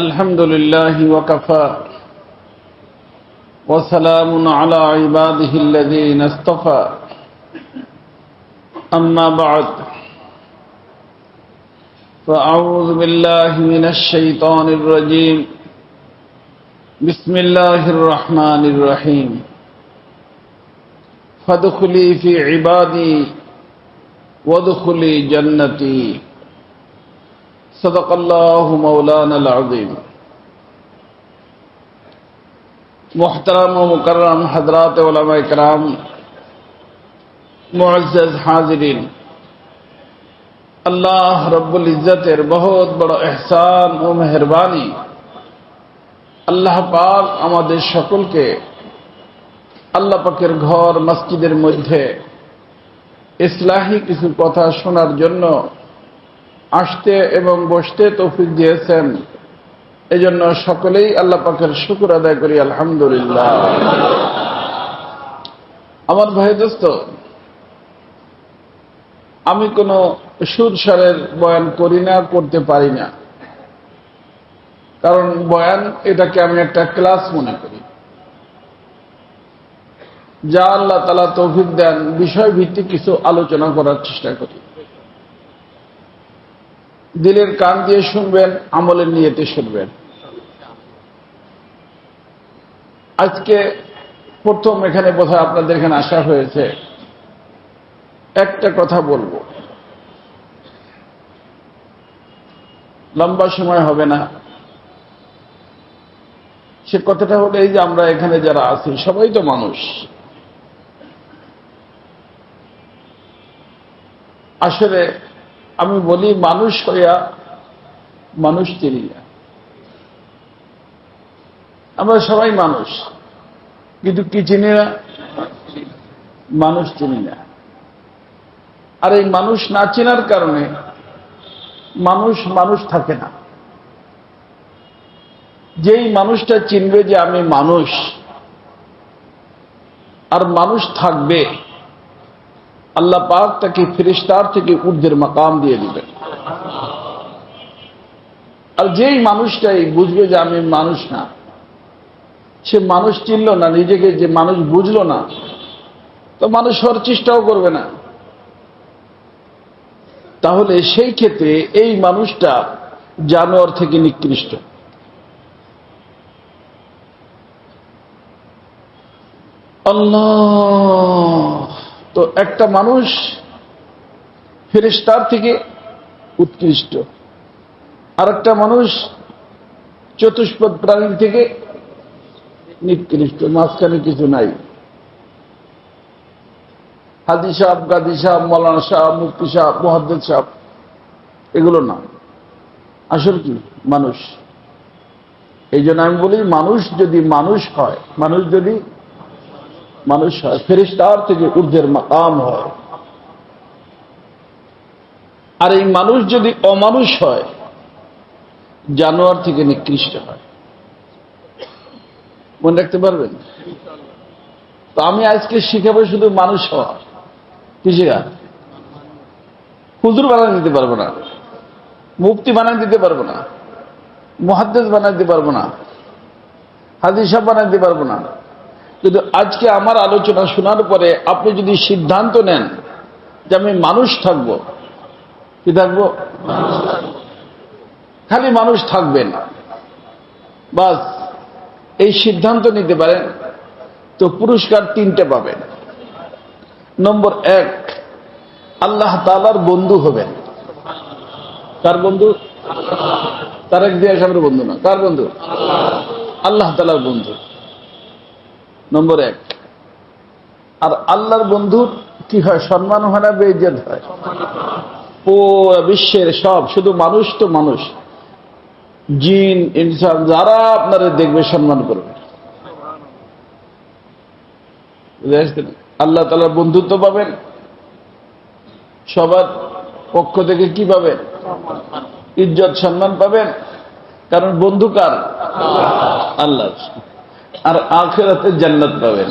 الحمد لله وكفى وسلام على عباده الذين اصطفى أما بعد فأعوذ بالله من الشيطان الرجيم بسم الله الرحمن الرحيم فادخلي في عبادي وادخلي جنتي صدق الله مولانا العظيم محترم و مکرم حضرات علماء کرام मुअज़्ज़ज़ हाज़िरीन, अल्लाह रब्बुल इज़्ज़तेर बहुत बड़ा एहसान ও মেহেরবানি আল্লাহ পাক আমাদের সকলকে আল্লাহ পাকের ঘর মসজিদের মধ্যে ইসলাহি কিছু কথা শোনার জন্য আসতে এবং বসতে তৌফিক দিয়েছেন। এজন্য সকলেই আল্লাহ পাকের শুকর আদায় করি আলহামদুলিল্লাহ। আমার ভাই দোস্ত, আমি কোনো সুরসারের বয়ান করি না, করতে পারি না, কারণ বয়ান এটাকে আমি একটা ক্লাস মনে করি। যা আল্লাহ তাআলা তৌফিক দেন বিষয় ভিত্তিক কিছু আলোচনা করার চেষ্টা করি। দিলের কান দিয়ে শুনবেন, আমলের নিয়তে শুনবেন। আজকে প্রথম এখানে বোধহয় আপনাদের এখানে আসা হয়েছে, একটা কথা বলবো, লম্বা সময় হবে না। সে কথাটা হলো এই যে আমরা এখানে যারা আছি সবাই তো মানুষ। আসলে আমি বলি মানুষ হইয়া মানুষ চিনি না। আমরা সবাই মানুষ, কিন্তু কি চিনি না? মানুষ চিনি না। আর এই মানুষ না চেনার কারণে মানুষ মানুষ থাকে না। যেই মানুষটা চিনবে যে আমি মানুষ আর মানুষ থাকবে, আল্লাহ পাক তাকে ফেরেশতার থেকে ঊর্ধ্বের মাকাম দিয়ে দিবেন। আর যেই মানুষটাই বুঝবে যে আমি মানুষ না, সে মানুষ চিনল না, নিজেকে যে মানুষ বুঝলো না, তো মানুষ হওয়ার চেষ্টাও করবে না। তাহলে সেই ক্ষেত্রে এই মানুষটা জানোয়ার থেকে নিকৃষ্ট। আল্লাহ, তো একটা মানুষ ফেরেশতার থেকে উৎকৃষ্ট, আর একটা মানুষ চতুষ্পদ প্রাণীর থেকে নিকৃষ্ট, মাঝখানে কিছু নাই। হাজি সাহেব, গাজী সাহেব, মৌলানা সাহেব, মুফতি সাহেব, মুহাদ্দিস সাহেব, এগুলো না, আসল কি মানুষ। এই জন্য আমি বলি মানুষ যদি মানুষ হয়, মানুষ যদি মানুষ হয়, ফেরেশতার থেকে ঊর্ধ্বের মাকাম হয়। আর এই মানুষ যদি অমানুষ হয়, জানোয়ার থেকে নিকৃষ্ট হয়। মনে রাখতে পারবেন? তো আমি আজকে শিখাবো শুধু মানুষ হওয়া। কি শেখা? হুজুর বানায় দিতে পারবো না, মুফতি বানায় দিতে পারবো না, মুহাদ্দিস বানায় দিতে পারবো না, হাজী সাহেব বানায় দিতে পারবো না। কিন্তু আজকে আমার আলোচনা শোনার পরে আপনি যদি সিদ্ধান্ত নেন যে আমি মানুষ থাকবো, কি থাকবো? খালি মানুষ থাকবেন, বাস এই সিদ্ধান্ত নিতে পারেন, তো পুরস্কার 3টে পাবেন। নম্বর 1, আল্লাহ তাআলার বন্ধু হবেন। কার বন্ধু? তারেক জিয়া সাহেবের বন্ধু না, কার বন্ধু? আল্লাহ তাআলার বন্ধু, নম্বর 1। আর আল্লাহর বন্ধুর কি হয়? সম্মান হয় না বেইজ্জত হয়? ও বিশ্বের সব, শুধু মানুষ তো মানুষ, জিন ইনসান যারা আপনারা দেখবে সম্মান করবে। আল্লাহ তাআলার বন্ধুত্ব পাবেন, সবার পক্ষ থেকে কি পাবেন? ইজ্জত সম্মান পাবেন, কারণ বন্ধু কার? আল্লাহ। আর আখিরাতে জান্নাত পাবেন।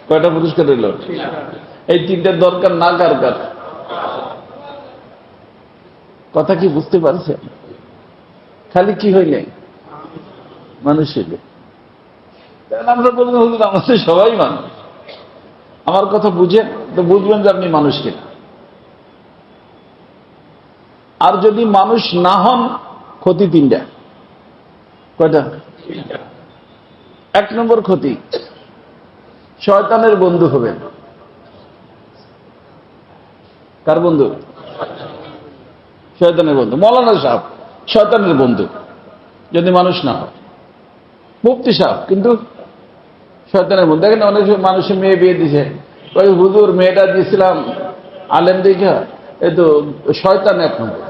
কয়টা পুরস্কার হইল? এই 3টার দরকার না কার কার? কথা কি বুঝতে পারছেন? খালি কি হইলে? মানুষ হইলে। আমরা বলবেন হুজুর আমাদের সবাই মানুষ। আমার কথা বুঝেন তো বুঝবেন যে আপনি মানুষ কিনা। আর যদি মানুষ না হন, ক্ষতি তিনটা। কয়টা? এক নম্বর ক্ষতি, শয়তানের বন্ধু হবেন। কার বন্ধু? শয়তানের বন্ধু। মৌলানা সাহেব শয়তানের বন্ধু যদি মানুষ না হয়। মুফতি সাহেব কিন্তু শয়তানের বন্ধু। দেখেন অনেক মানুষের মেয়ে বিয়ে দিছে, ওই হুজুর মেয়েটা দিয়েছিলাম আলেম দেখা, এই তো শয়তান এক নম্বর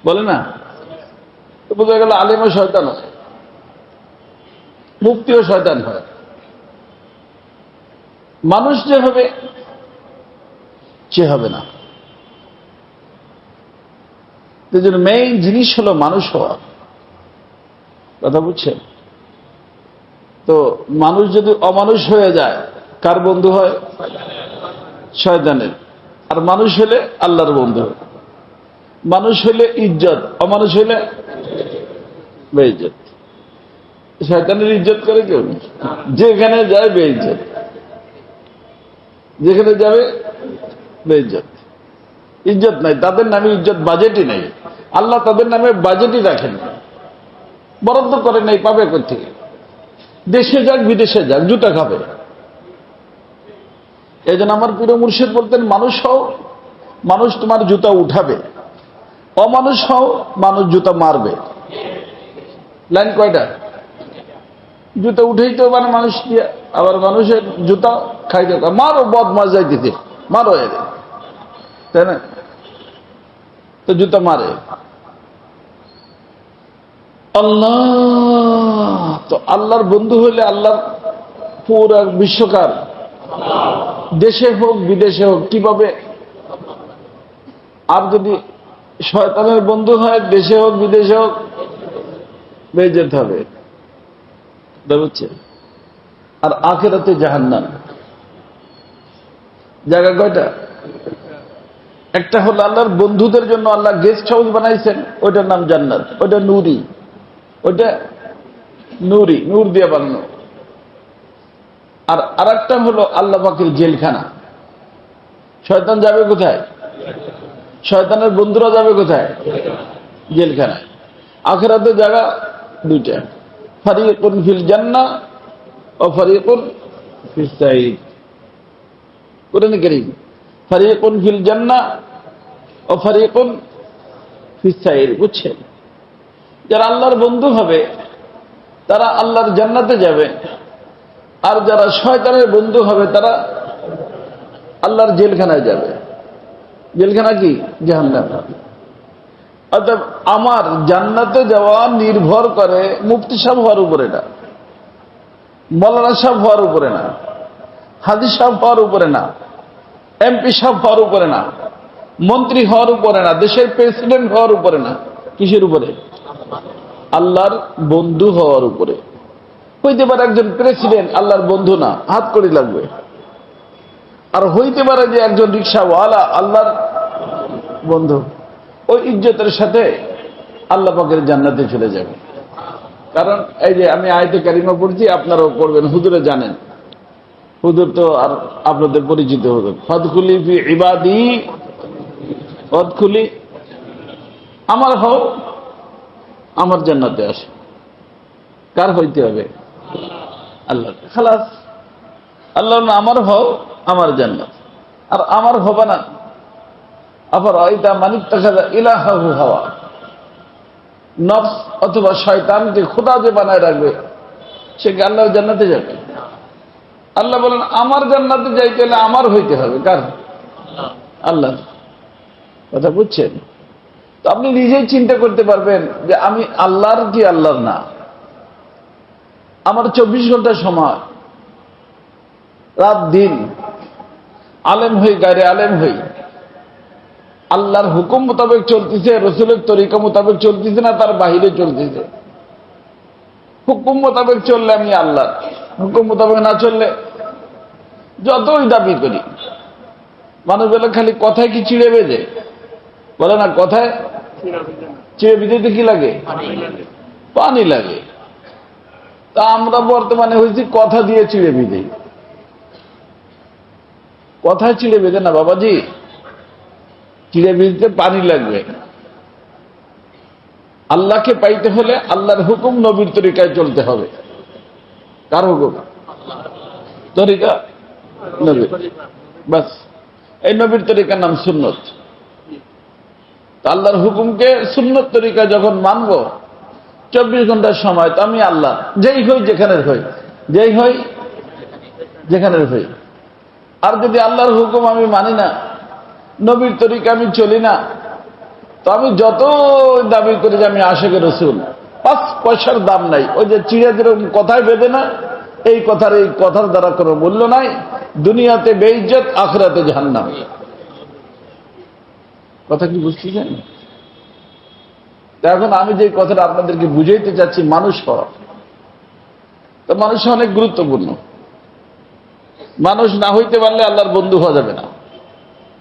বলে না, বোঝা গেল আলেমও শয়তান হয়, মুফতিও শয়তান হয়। মানুষ যে হবে সে হবে না। এই জন্য মেইন জিনিস হলো মানুষ হওয়া। কথা বুঝছেন? তো মানুষ যদি অমানুষ হয়ে যায়, কার বন্ধু হয়? শয়তানের। আর মানুষ হলে আল্লাহর বন্ধু। মানুষ হলে ইজ্জত, অমানুষ হলে বেইজ্জত। শয়তানের ইজ্জত করে কেউ? যেখানে যায় বেইজ্জত, যেখানে যাবে বেইজ্জত। ইজ্জত নাই, তাদের নামে ইজ্জত বাজেটই নাই। আল্লাহ তাদের নামে বাজেটই রাখেন, বরাদ্দ করে নাই, পাবে কোথেকে? দেশে যাক বিদেশে যাক জুতা খাবে। এই জন্য আমার প্রিয় মুর্শিদ বলতেন, মানুষ হও, মানুষ তোমার জুতা উঠাবে। অমানুষ হও, মানুষ জুতা মারবে। লাইন কয়টা? জুতা উঠেই তো মানে মানুষ দিয়ে, আবার মানুষের জুতা খাইতে মারো, বদমাস যাইতেছে মারো এর, তাই না? তো জুতা মারে। আল্লাহ তো আল্লাহর বন্ধু হইলে আল্লাহর পুরো বিশ্বকার, দেশে হোক বিদেশে হোক, কিভাবে? আর যদি শয়তানের বন্ধু হয়, দেশে হোক বিদেশে হোক বেইজ্জত হবে। বুঝছে? আর আখিরাতে জাহান্নাম। জায়গা কয়টা? একটা হলো আল্লাহর বন্ধুদের জন্য আল্লাহ গেস্ট হাউস বানাইছেন, ওইটার নাম জান্নাত, ওইটা নূরি, ওইটা নূরি, নূর দিয়ে বানানো। আর আরেকটা হলো আল্লাহ পাকের জেলখানা। শয়তান যাবে কোথায়? শয়তানের বন্ধুরা যাবে কোথায়? জেলখানায়। আখিরাতে জায়গা দুইটা, ফারিকুন ফিল জান্নাহ ও ফারিকুন ফিস সাঈর। কোরআনে কারীম ফারিকুন ফিল জান্নাহ ও ফারিকুন ফিস সাঈর। বুঝছেন? যারা আল্লাহর বন্ধু হবে তারা আল্লাহর জান্নাতে যাবে, আর যারা শয়তানের বন্ধু হবে তারা আল্লাহর জেলখানায় যাবে। জেলখানা কি? জাহান্নাম। অর্থাৎ আমার জান্নাতে যাওয়া নির্ভর করে মুফতি সাহেব হওয়ার উপরে না, মৌলানা সাহেব হওয়ার উপরে না, হাজী সাহেব হওয়ার উপরে না, এমপি সাহেব হওয়ার উপরে না, মন্ত্রী হওয়ার উপরে না, দেশের প্রেসিডেন্ট হওয়ার উপরে না। কিসের উপরে? আল্লাহর বন্ধু হওয়ার উপরে। হইতে পারে একজন প্রেসিডেন্ট আল্লাহর বন্ধু না, হাত কড়ি লাগবে। আর হইতে পারে যে একজন রিক্সাওয়ালা আল্লাহর বন্ধু, ওই ইজ্জতের সাথে আল্লাহ পাকের জান্নাতে চলে যাবে। কারণ এই যে আমি আয়াতে কারিমা পড়ছি, আপনারাও পড়বেন, হুজুরে জানেন, হুজুর তো আর আপনাদের পরিচিত হুজুর। ফাদখুলি ফি ইবাদি ওয়াদখুলি, আমার হও, আমার জান্নাতে আসে। কার হইতে হবে? আল্লাহ। খালাস, আল্লাহ আমার হও, আমার জান্নাত। আর আমার হবে না, আবার আইতা মানিত্তাখাযা ইলাহাহু হাওয়া, নফস অথবা শয়তানকে খোদা যে বানায় রাখবে, সে কি আল্লাহর জান্নাতে যাবে? আল্লাহ বলেন আমার জান্নাতে যাইতে হলে আমার হইতে হবে। কার? আল্লাহ। কথা বুঝছেন? তো আপনি নিজেই চিন্তা করতে পারবেন যে আমি আল্লাহর কি আল্লাহর না। আমার 24 ঘন্টা সময়, রাত দিন, আলেম হই গায়রে আলেম হই, আল্লাহর হুকুম মোতাবেক চলতেছে, রসুলের তরিকা মোতাবেক চলতেছে না তার বাহিরে চলতেছে। হুকুম মোতাবেক চললে আমি আল্লাহ, হুকুম মোতাবেক না চললে যতই দাবি করি। মানুষ বলে খালি কথায় কি চিড়ে বেঁধে বলে না, কথায় চিড়ে ভিজাইতে কি লাগে? পানি লাগে। তা আমরা বর্তমানে হয়েছি কথা দিয়ে চিড়ে ভিজাই। কথায় চিড়ে ভেজে না বাবাজি, চিড়ে ভিজতে পানি লাগবে। আল্লাহকে পাইতে হলে আল্লাহর হুকুম, নবীর তরিকায় চলতে হবে। কার হুকুম? তরিকা নবী। বাস, এই নবীর তরিকার নাম সুন্নত। আল্লাহর হুকুমকে সুন্নত তরিকা যখন মানবো, 24 ঘন্টার সময় তো আমি আল্লাহ, যেই হই যেখানের হই, যেই হই যেখানের হই। আর যদি আল্লাহর হুকুম আমি মানি না, নবীর তরিকা আমি চলি না, তো আমি যত দাবি করি যে আমি আশিকে রাসূল, 5 পয়সার দাম নাই। ওই যে চিড়ে যেরকম কথায় বেঁধে না, এই কথার দ্বারা কোনো মূল্য নাই। দুনিয়াতে বেইজ্জত, আখিরাতে জাহান্নাম। কথা কি বুঝতেছেন? এখন আমি যে কথাটা আপনাদেরকে বুঝাইতে চাচ্ছি, মানুষ হওয়া, তো মানুষ অনেক গুরুত্বপূর্ণ। মানুষ না হইতে পারলে আল্লাহর বন্ধু হওয়া যাবে না।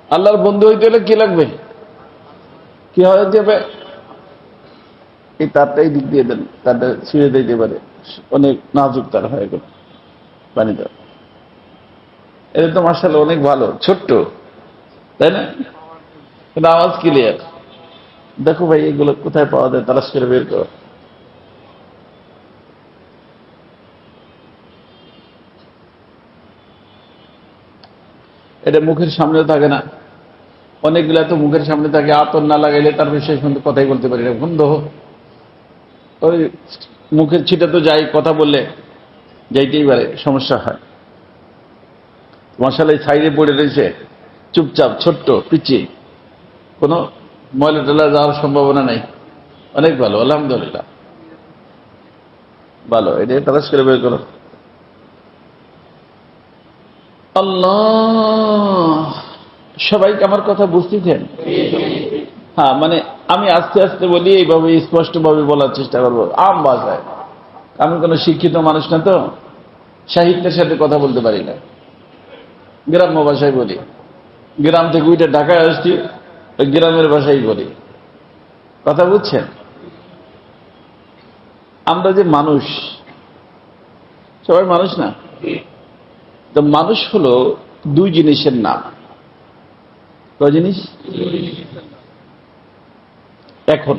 আল্লাহর বন্ধু হইতে হলে কি লাগবে? কি হয়ে যাবে? এই তারটাই দিক দিয়ে দেন, তারটা ছিঁড়ে দিতে পারে, অনেক নাজুক তার হয়ে গেল পানি দেওয়া। এটা তো মাশাআল্লাহ অনেক ভালো, ছোট্ট, তাই না? কিন্তু আওয়াজ ক্লিয়ার। দেখো ভাই, এগুলো কোথায় পাওয়া যায়, তালাশ করে বের করো। এটা মুখের সামনে থাকে না, অনেকগুলা তো মুখের সামনে থাকে, আতর না লাগাইলে তার বিশেষ কথাই বলতে পারি না, বন্ধ। ওই মুখের ছিটা তো যাই, কথা বললে যাইতেই পারে, সমস্যা হয়। মশালাই সাইডে পড়ে রয়েছে, চুপচাপ, ছোট্ট পিচি, কোনো ময়লা টলা যাওয়ার সম্ভাবনা নেই। অনেক ভালো, আলহামদুলিল্লাহ, ভালো। এটা তালাশ করে বের করো। আল্লাহ, সবাইকে আমার কথা বুঝতেছেন? হ্যাঁ, মানে আমি আস্তে আস্তে বলি, এইভাবে স্পষ্টভাবে বলার চেষ্টা করবো আম ভাষায়। আমি কোনো শিক্ষিত মানুষ না, তো সাহিত্যের সাথে কথা বলতে পারি না, গ্রাম্য ভাষায় বলি। গ্রাম থেকে উঠে ঢাকায় আসছি, গ্রামের ভাষাই বলি। কথা বুঝছেন? আমরা যে মানুষ, সবাই মানুষ না? তো মানুষ হলো 2 জিনিসের নাম। কয় জিনিস? এখন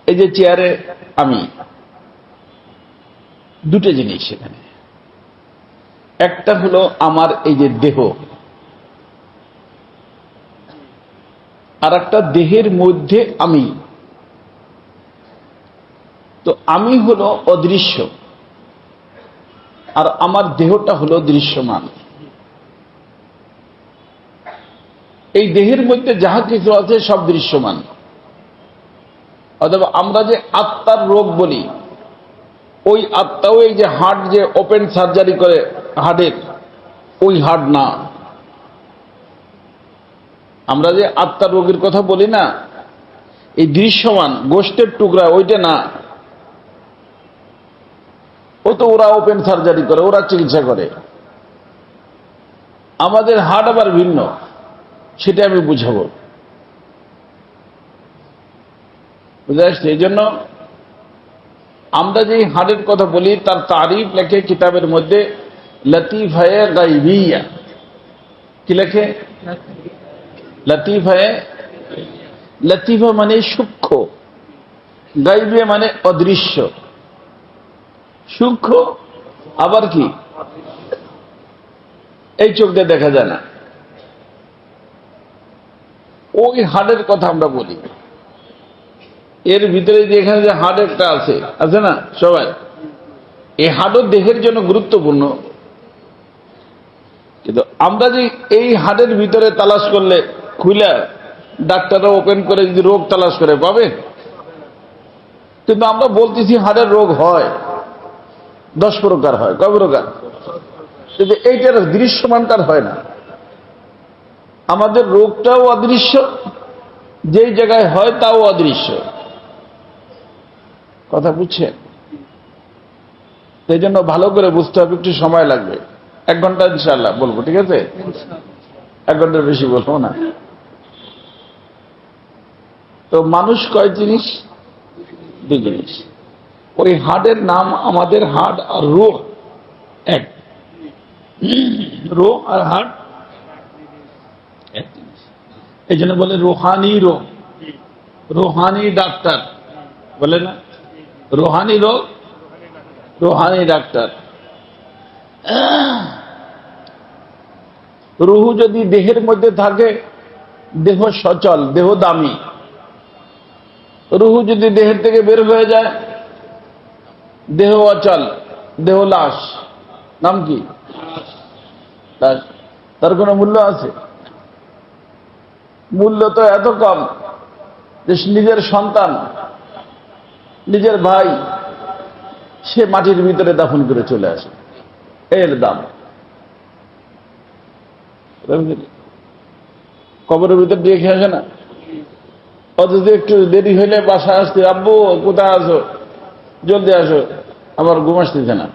এই যে চেয়ারে আমি, 2টা জিনিস এখানে। একটা হলো আমার এই যে দেহ, আর একটা দেহের মধ্যে আমি। তো আমি হলো অদৃশ্য, আর আমার দেহটা হলো দৃশ্যমান। এই দেহের মধ্যে যাহা কিছু আছে সব দৃশ্যমান। অথবা আমরা যে আত্মার রোগ বলি, ওই আত্মাও এই যে হার্ট যে ওপেন সার্জারি করে হার্টের, ওই হার্ট না। আমরা যে আত্মার রোগের কথা বলি না, এই দৃশ্যমান গোষ্ঠের টুকরা, ওইটা না। ও তো ওরা ওপেন সার্জারি করে, ওরা চিকিৎসা করে। আমাদের হার্ট আবার ভিন্ন, সেটা আমি বুঝাবো, বুঝে আসছে? এই জন্য আমরা যে হার্টের কথা বলি, তার তারিফ লেখে কিতাবের মধ্যে লতিফায়ে গায়বিয়া। কি লেখে? লতিফায়ে, লতিফা মানে সূক্ষ্ম, গায়বিয়া মানে অদৃশ্য। সূক্ষ্ম আবার কি? এই চোখ দিয়ে দেখা যায় না। ওই হার্টের কথা আমরা বলি। এর ভিতরে যে এখানে যে হার্ট একটা আছে না সবাই, এই হার্টও দেহের জন্য গুরুত্বপূর্ণ। কিন্তু আমরা যে এই হার্টের ভিতরে তালাশ করলে, খুলে ডাক্তাররা ওপেন করে যদি রোগ তালাশ করে, পাবে? কিন্তু আমরা বলতেছি হার্টের রোগ হয় 10 প্রকার হয়। কয় প্রকার? কিন্তু এইটার দৃশ্যমানটার হয় না। আমাদের রোগটাও অদৃশ্য, যেই জায়গায় হয় তাও অদৃশ্য। কথা বুঝছেন? সেই জন্য ভালো করে বুঝতে হবে, একটু সময় লাগবে। 1 ঘন্টা ইনশাআল্লাহ বলবো, ঠিক আছে? 1 ঘন্টার বেশি বলবো না। তো মানুষ কয় জিনিস? দুই জিনিস। ওই হাড়ের নাম আমাদের হাড় আর রূহ এক। রূহ আর হাড় এক জিনিস। এই জন্য বলে রুহানি রোগ, রুহানি ডাক্তার বলে না, রুহানি রোগ রুহানি ডাক্তার। রুহু যদি দেহের মধ্যে থাকে, দেহ সচল, দেহ দামি। রুহু যদি দেহের থেকে বের হয়ে যায়, দেহ অচল, দেহ লাশ। নাম কি? লাশ। তার কোনো মূল্য আছে? মূল্য তো এত কম যে নিজের সন্তান, নিজের ভাই, সে মাটির ভিতরে দাফন করে চলে আসে, এর দাম। কবরের ভিতর দিয়ে খেয়ে আসে না? অথচ একটু দেরি হইলে বাসায় আসতে, আব্বু কোথায় আসো, জলদি আসো, আমার ঘুম আসতেছে না।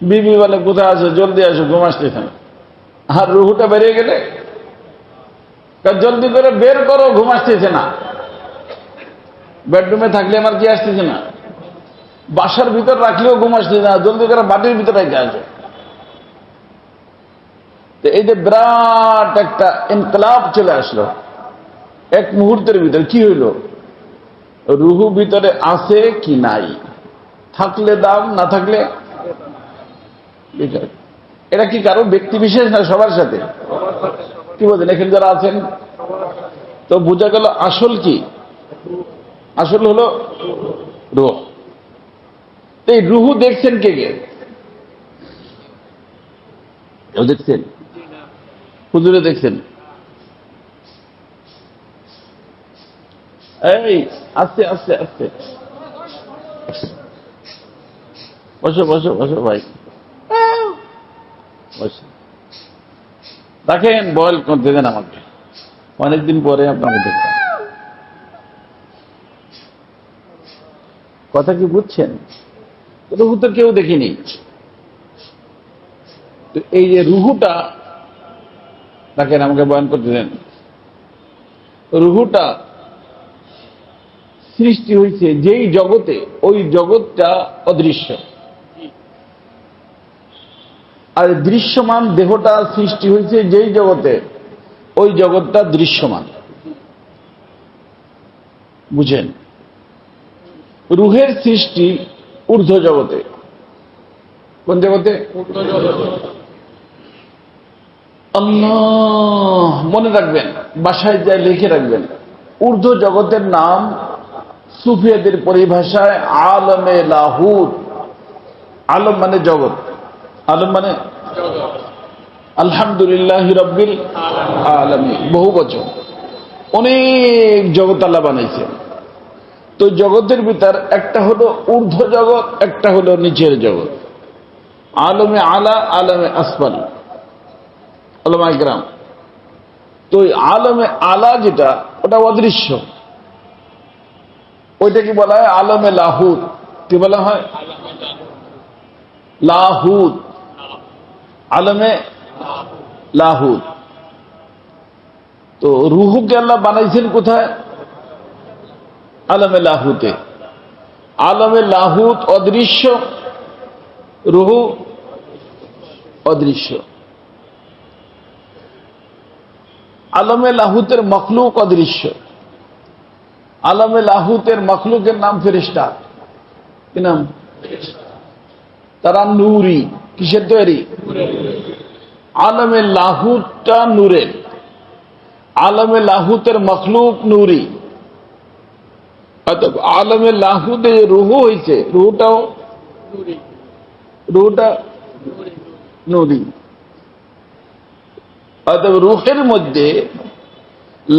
বিবি বলে কোথায় আসো, জলদি আসো, ঘুম আসতেছে না। আর রুহুটা বেরিয়ে গেলে জলদি করে বের করো, ঘুম আসতেছে না। বেডরুমে থাকলে আমার কি আসতেছে না, বাসার ভিতর রাখলেও ঘুম আসতেছে না, জলদি করে বাটির ভিতরে রেখে আসো। তো এই যে বিরাট একটা ইনকলাব চলে আসলো এক মুহূর্তের ভিতরে। কি হইল? রুহু ভিতরে আছে কি নাই, থাকলে দাম, না থাকলে বেকার। এটা কি কারো ব্যক্তি বিশেষ না সবার সাথে? কি বলছেন এখানে যারা আছেন? তো বোঝা গেল আসল কি? আসল হলো রুহ। এই রুহু দেখছেন কে কে? কেউ দেখছেন? হুজুরে দেখছেন? এই আস্তে আস্তে আস্তে বসো বসো বসো ভাই, বসো। দেখেন বয়েল করতে দেন আমাকে, অনেকদিন পরে আপনাকে দেখলাম। কথা কি বুঝছেন? রুহু তো কেউ দেখিনি। তো এই যে রুহুটা, দেখেন আমাকে বয়ান করতে দেন। রুহুটা সৃষ্টি হয়েছে যেই জগতে, ওই জগৎটা অদৃশ্য। আর দৃশ্যমান দেহটা সৃষ্টি হয়েছে যেই জগতে, ওই জগৎটা দৃশ্যমান। বুঝেন? রুহের সৃষ্টি ঊর্ধ্ব জগতে। কোন জগতে? আল্লাহ, মনে রাখবেন, বাসায় যায় লিখে রাখবেন। ঊর্ধ্ব জগতের নাম সুফিয়াদের পরিভাষায় আলমে লাহুত। আলম মানে জগৎ, আলম মানে আলহামদুলিল্লাহ রাব্বিল আলামিন, বহু বচন। অনেক জগৎ আল্লাহ বানাইছে। তো জগতের ভিতর একটা হলো ঊর্ধ্ব জগৎ, একটা হলো নিচের জগৎ। আলমে আলা, আলমে আসফাল, আলমায়ে কেরাম। তো আলমে আলা যেটা, ওটা অদৃশ্য। ওইটাকে বলা হয় আলমে লাহুত। কি বলা হয়? লাহুত, আলমে লাহুত। তো রুহুকে আল্লাহ বানাইছেন কোথায়? আলমে লাহুতে। আলমে লাহুত অদৃশ্য, রুহু অদৃশ্য। আলমে লাহুতের মখলুক অদৃশ্য। আলমে লাহুতের মখলুকের নাম ফেরেশতা। কি নাম? তারা নূরি। কিসের তৈরি? আলমে লাহুতটা নূরের। আলমে লাহুতের মখলুক নূরি। আলমে লাহুতে যে রুহু হয়েছে, রুহটা নূরি। অতএব রুহের মধ্যে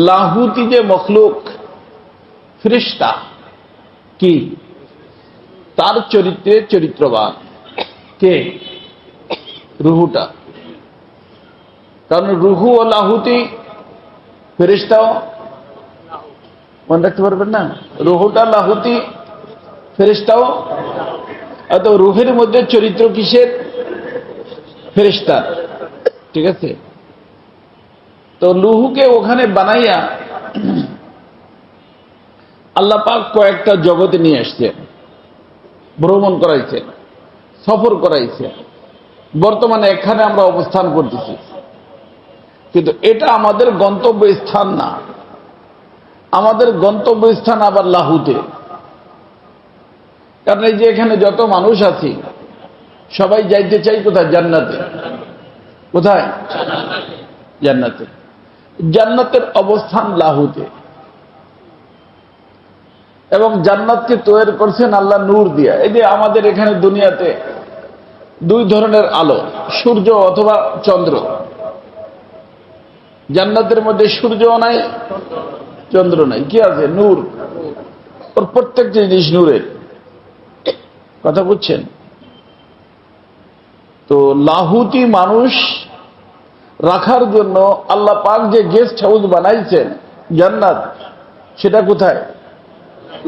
লাহুতি যে মখলুক ফেরেশতা, কি তার চরিত্রে চরিত্রবান কে? রুহুটা। কারণ রুহু ও লাহুতি, ফেরেশতাও, মনে রাখতে পারবেন না? রুহুটা লাহুতি, ফেরেশতাও। অত রুহের মধ্যে চরিত্র কিসের? ফেরেশতার। ঠিক আছে? তো লুহুকে ওখানে বানাইয়া আল্লাহ পাক কয়েকটা জগতে নিয়ে আসছেন, ভ্রমণ করাইছেন, সফর করাইছেন। বর্তমানে এখানে আমরা অবস্থান করতেছি, কিন্তু এটা আমাদের গন্তব্য স্থান না। আমাদের গন্তব্য স্থান আবার লাহুতে। কারণ এই যে এখানে যত মানুষ আছি সবাই যাইতে চাই কোথায়? জান্নাতে। কোথায়? জান্নাতে। জান্নাতের অবস্থান লাহুতে, এবং জান্নাতকে তৈরি করছেন আল্লাহ নূর দিয়া। এই যে আমাদের এখানে দুনিয়াতে দুই ধরনের আলো, সূর্য অথবা চন্দ্র। জান্নাতের মধ্যে সূর্যও নাই, চন্দ্র নাই, কি আছে? নূর। ওর প্রত্যেকটি জিনিস নূরের। কথা বুঝছেন? তো লাহুতি মানুষ রাখার জন্য আল্লাহ পাক যে গেস্ট হাউস বানাইছেন জান্নাত, সেটা কোথায়?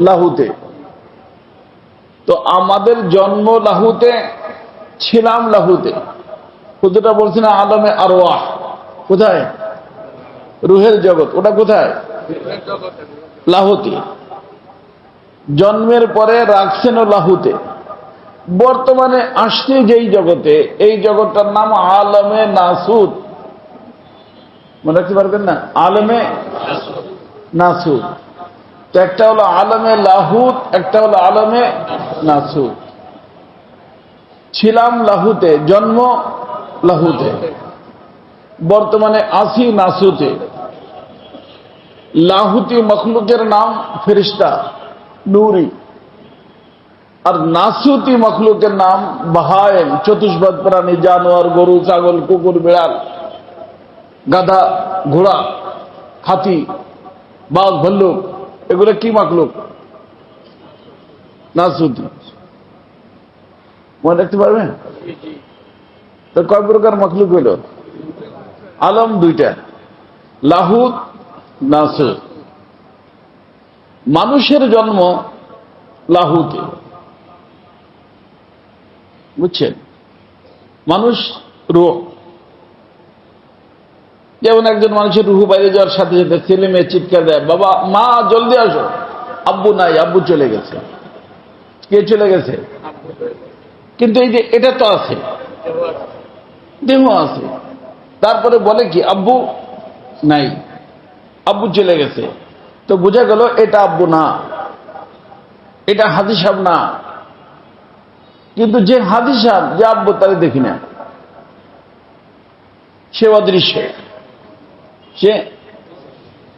লাহুতে। তো আমাদের জন্ম লাহুতে, ছিলাম লাহুতে। কতটা বলছি না, আলমে আরওয়াহ। কোথায়? রুহের জগৎ। ওটা কোথায়? লাহুতে। জন্মের পরে রাখছেনও লাহুতে। বর্তমানে আসছে যেই জগতে, এই জগৎটার নাম আলমে নাসুত। মনে রাখতে পারবেন না? আলমে নাসুত। তো একটা হলো আলমে লাহুত, একটা হলো আলমে নাসুত। ছিলাম লাহুতে, জন্ম লাহুতে, বর্তমানে আসি নাসুতে। লাহুতি মখলুকের নাম ফেরেশতা, নূরি। আর নাসুতি মখলুকের নাম বাহায়েম, চতুষ্পদ প্রাণী, জানোয়ার, গরু, ছাগল, কুকুর, বিড়াল, গাধা, ঘোড়া, হাতি, বাঘ, ভাল্লুক। এগুলো কি মখলুক? নাসুতি। মনে রাখতে পারবেন? তো কয় প্রকার মখলুক হইল? আলম দুইটা, লাহুত, নাসুত। মানুষের জন্ম লাহুতে, বুঝছেন? মানুষ রূহ। যেমন একজন মানুষের রুহু বাইরে যাওয়ার সাথে সাথে ছেলে মেয়ে চিৎকার দেয়, বাবা, মা, জলদি আসো। আব্বু নাই, আব্বু চলে গেছে। কে চলে গেছে? কিন্তু এই যে এটা তো আছে, দেহ আছে, তারপরে বলে কি আব্বু নাই, আব্বু চলে গেছে। তো বোঝা গেল এটা আব্বু না, এটা হাজি সাহেব না। কিন্তু যে হাজি সাহেব, যে আব্বু, তারে দেখি না, সে অদৃশ্য। সে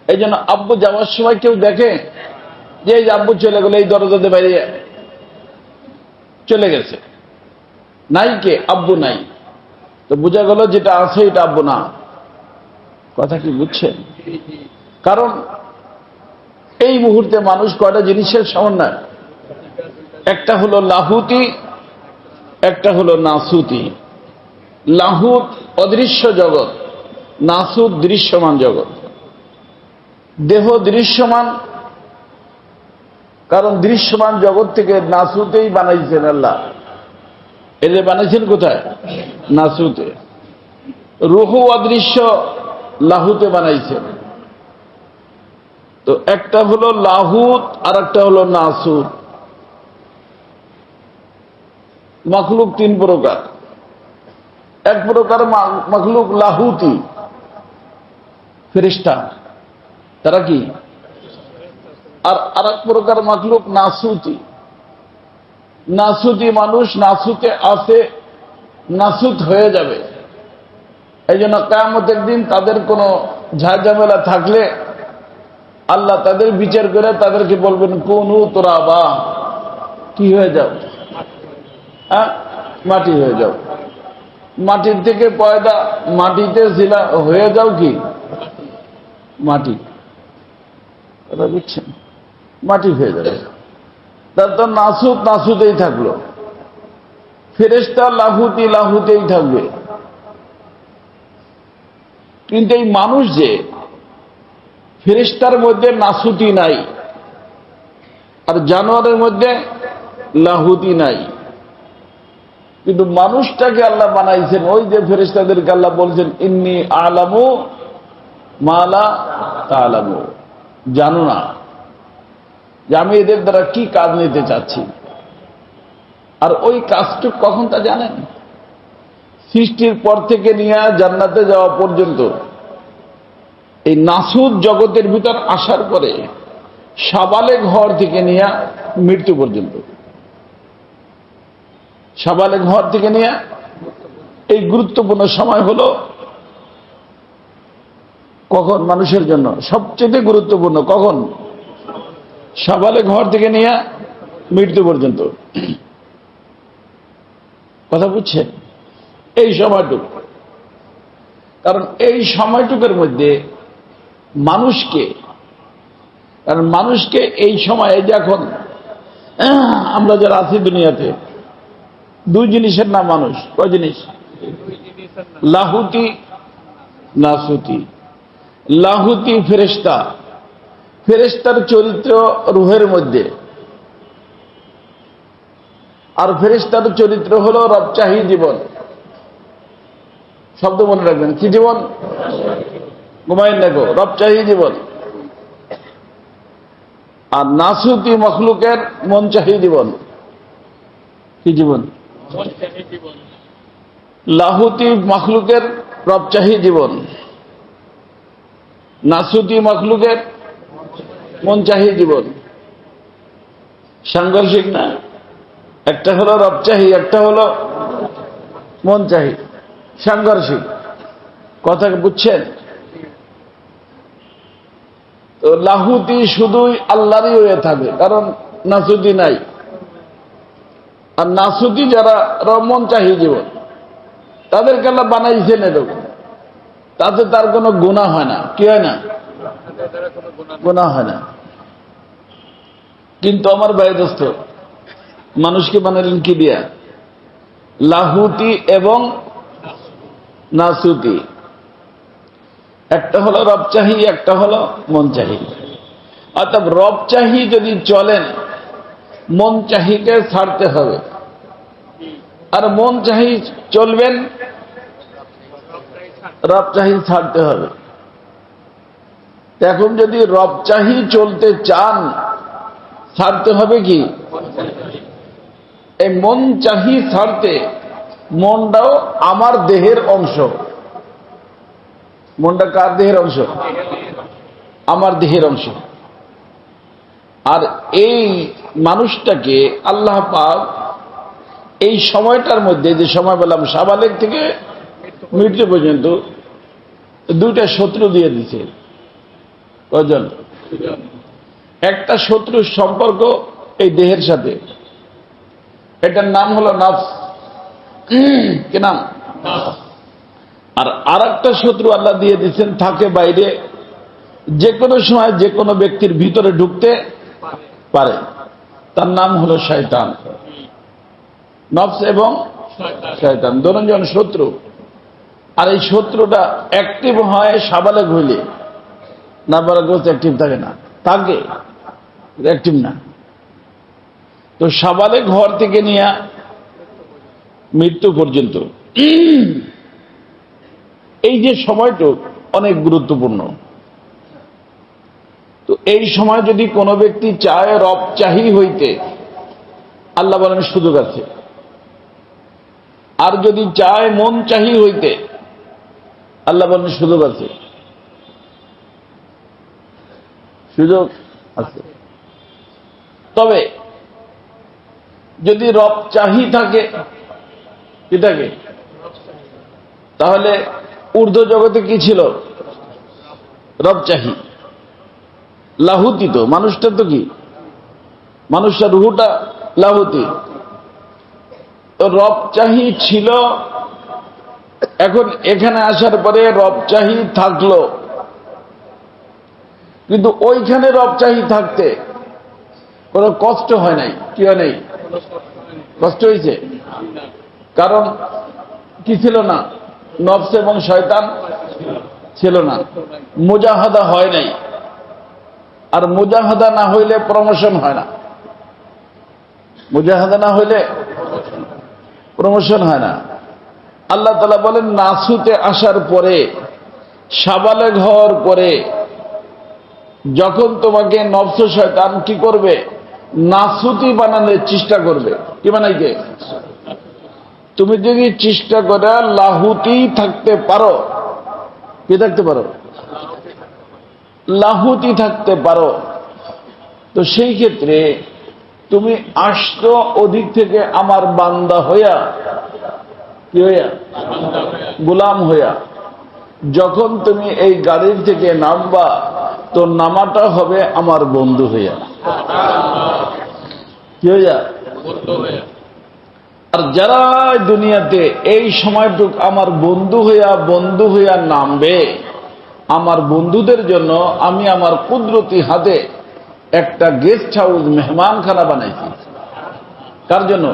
এই জন্য আব্বু যাওয়ার সময় কেউ দেখে যে এই আব্বু চলে গেল, এই দরজাতে বাইরে চলে গেছে, নাই কে? আব্বু নাই। তো বোঝা গেল যেটা আছে এটা আব্বু না। কথা কি বুঝছেন? কারণ এই মুহূর্তে মানুষ কয়টা জিনিসের সমন্বয়, একটা হলো লাহুতি, একটা হলো নাসুতি। লাহুত অদৃশ্য জগৎ, নাসুত দৃশ্যমান জগৎ। দেহ দৃশ্যমান, কারণ দৃশ্যমান জগৎ থেকে নাসুতেই বানাইছেন আল্লাহ। এদের বানাইছেন কোথায়? নাসুতে। রূহ অদৃশ্য, লাহুতে বানাইছেন। তো একটা হলো লাহুত আর একটা হলো নাসুত। মখলুক তিন প্রকার। এক প্রকার মখলুক লাহুতি, ফেরেশতা, তারা কি? আর আরেক প্রকার মখলুক নাসুতি। নাসুতি মানুষ নাসুতে আছে, নাসুত হয়ে যাবে। এই জন্য কিয়ামতের দিন তাদের কোনো ঝামেলা থাকলে আল্লাহ তাদের বিচার করে তাদেরকে বলবেন, কুনু তুরাবা, কি হয়ে যাও? হ্যাঁ, মাটি হয়ে যাও। মাটির থেকে পয়দা, মাটিতে ছিলা, হয়ে যাও কি? মাটি। কথা বুঝছেন? মাটি হয়ে যাবে। তার তো নাসুত নাসুতেই থাকলো, ফেরেশতা লাহুতি লাহুতেই থাকবে। কিন্তু এই মানুষ যে, ফেরেশতার মধ্যে নাসুতি নাই, আর জানোয়ারের মধ্যে লাহুতি নাই। কিন্তু মানুষটাকে আল্লাহ বানাইছেন, ওই যে ফেরেশতাদেরকে আল্লাহ বলছেন, ইন্নী আলামু মা লা তা'লামু, জানো না। যে আমি এদের দ্বারা কি কাজ নিতে চাচ্ছি, আর ওই কাজটুক কখন তা জানেন? সৃষ্টির পর থেকে নিয়ে জান্নাতে যাওয়া পর্যন্ত, এই নাসুদ জগতের ভিতর আসার পরে সাবালেগ হওয়ার থেকে নিয়ে মৃত্যু পর্যন্ত, সাবালেগ হওয়ার থেকে নিয়ে এই গুরুত্বপূর্ণ সময় হলো কখন? মানুষের জন্য সবচেয়ে গুরুত্বপূর্ণ কখন? সাবালেগ হওয়ার থেকে নিয়ে মৃত্যু পর্যন্ত। কথা বুঝছেন? এই সময়টুকু, কারণ এই সময়টুকুর মধ্যে মানুষকে, কারণ মানুষকে এই সময়, এই যে এখন আমরা যারা আছি দুনিয়াতে, দুই জিনিসের নাম মানুষ। কয় জিনিস? লাহুতি, নাসুতি। লাহুতি ফেরেশতা, ফেরেশতার চরিত্র রুহের মধ্যে, আর ফেরেশতার চরিত্র হলো রবচাহী জীবন। শব্দ মনে রাখবেন, কি জীবন? ঘুমাইন দেখো, রবচাহী জীবন। আর নাসুতি মখলুকের মনচাহী জীবন। কি জীবন? লাহুতি মখলুকের রবচাহী জীবন, নাসুতি মখলুকের মনচাহী জীবন। সাংঘর্ষিক না? একটা হলো রবচাহী, একটা হলো মনচাহী। সাংঘর্ষিক। কথা বুঝছেন? তো লাহুতি শুধুই আল্লাহরই হয়ে থাকে, কারণ নাসুতি নাই। আর নাসুতি যারা মনচাহী জীবন, তাদেরকে আল্লাহ বানাইছেন এরকম, তাতে তার কোনো গুনাহ হয় না। কি হয় না? গুনাহ হয় না। কিন্তু আমার ভাই দোস্ত, মানুষকে বানালেন কি দিয়া? লাহুতি এবং নাসুতি। একটা হলো রবচাহী, একটা হলো মনচাহী। অর্থাৎ রবচাহী যদি চলেন, মনচাহীকে ছাড়তে হবে, আর মনচাহী চলবেন, রবচাহী ছাড়তে হবে। এখন যদি রবচাহী চলতে চান, ছাড়তে হবে কি? এই মনচাহী ছাড়তে, মনটাও আমার দেহের অংশ। মনটা কার দেহের অংশ? আমার দেহের অংশ। আর এই মানুষটাকে আল্লাহ পাক এই সময়টার মধ্যে, যে সময় বললাম সাবালেগ থেকে মৃত্যু পর্যন্ত, দুইটা শত্রু দিয়ে দিছে। কয়জন? একটা শত্রুর সম্পর্ক এই দেহের সাথে, এটার নাম হলো নফস। কি নাম? আর আরেকটা শত্রু আল্লাহ দিয়ে দিচ্ছেন, থাকে বাইরে, যে কোনো সময় যে কোনো ব্যক্তির ভিতরে ঢুকতে পারে, তার নাম হলো শয়তান। নফস এবং শয়তান দুজন শত্রু। আর এই শত্রুটা অ্যাক্টিভ হয় সাবালেগ হইলে, না বালেগ অ্যাক্টিভ থাকে না, থাকে অ্যাক্টিভ না। তো সাবালেগ হওয়ার থেকে নিয়ে মৃত্যু পর্যন্ত এই যে সময়টুক অনেক গুরুত্বপূর্ণ। তো এই সময় যদি কোনো ব্যক্তি চায় রবচাহী হইতে, আল্লাহ বলেন সুযোগ আছে। আর যদি চায় মনচাহী হইতে, আল্লাহ বলেন সুযোগ আছে। সুযোগ আছে। তবে যদি রবচাহী থাকে, কি থাকে? তাহলে ঊর্ধ্ব জগতে কি ছিল? রবচাহী। লাহুতি তো মানুষটা, তো কি মানুষটা, রুহুটা লাহুতি। তো রবচাহী ছিল, এখন এখানে আসার পরে রবচাহী থাকলো, কিন্তু ওইখানে রবচাহী থাকতে কোনো কষ্ট হয় নাই। কি হয় নাই? কষ্ট হয়েছে। কারণ কি ছিল না? নফস এবং শয়তান ছিল না, মুজাহাদা হয় নাই। আর মুজাহাদা না হইলে প্রমোশন হয় না। মুজাহাদা না হইলে প্রমোশন হয় না। আল্লাহ তাআলা বলেন, নাসুতে আসার পরে, সাবালেগ হওয়ার পরে যখন তোমাকে নফস শয়তান কি করবে, নাসুতি বানানোর চেষ্টা করবে। কি বানাইতে? তুমি যদি চেষ্টা করে লাহুতি থাকতে পারো, কি থাকতে পারো? লাহুতি থাকতে পারো, তো সেই ক্ষেত্রে তুমি আসতো ওদিক থেকে আমার বান্দা হইয়া, কি হইয়া? গোলাম হইয়া। যখন তুমি এই গাড়ির থেকে নামবা, তো নামাটা হবে আমার বন্ধু হইয়া। কি হইয়া? আর যারা দুনিয়াতে এই সময়টুক আমার বন্ধু হইয়া নামবে, আমার বন্ধুদের জন্য আমি আমার কুদরতি হাতে একটা গেস্ট হাউস, মেহমানখানা বানাইছি। কার জন্য?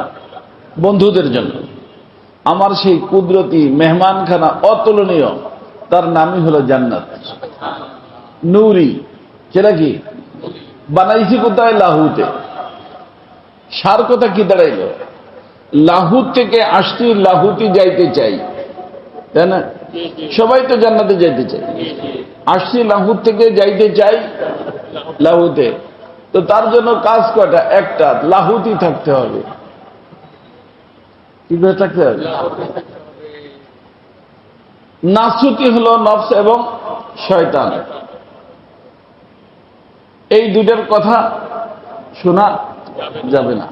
বন্ধুদের জন্য। আমার সেই কুদরতি মেহমানখানা অতুলনীয়, তার নামই হলো জান্নাত, নূরি। সেটা কি বানাইছি? কোথায়? লাহুতে। সার কথা কি দাঁড়াইল? লাহুত থেকে আসছি, লাহুতি যাইতে চাই, তাই না? সবাই তো জান্নাতে যাইতে চাই। আসছি লাহুত থেকে যাইতে চাই লাহুতে, তো তার জন্য কাজ কয়টা? একটা, লাহুতি থাকতে হবে। কিভাবে থাকতে হবে? নাসুতি হলো নফস এবং শয়তান। এই দুইটার কথা শোনা যাবে না।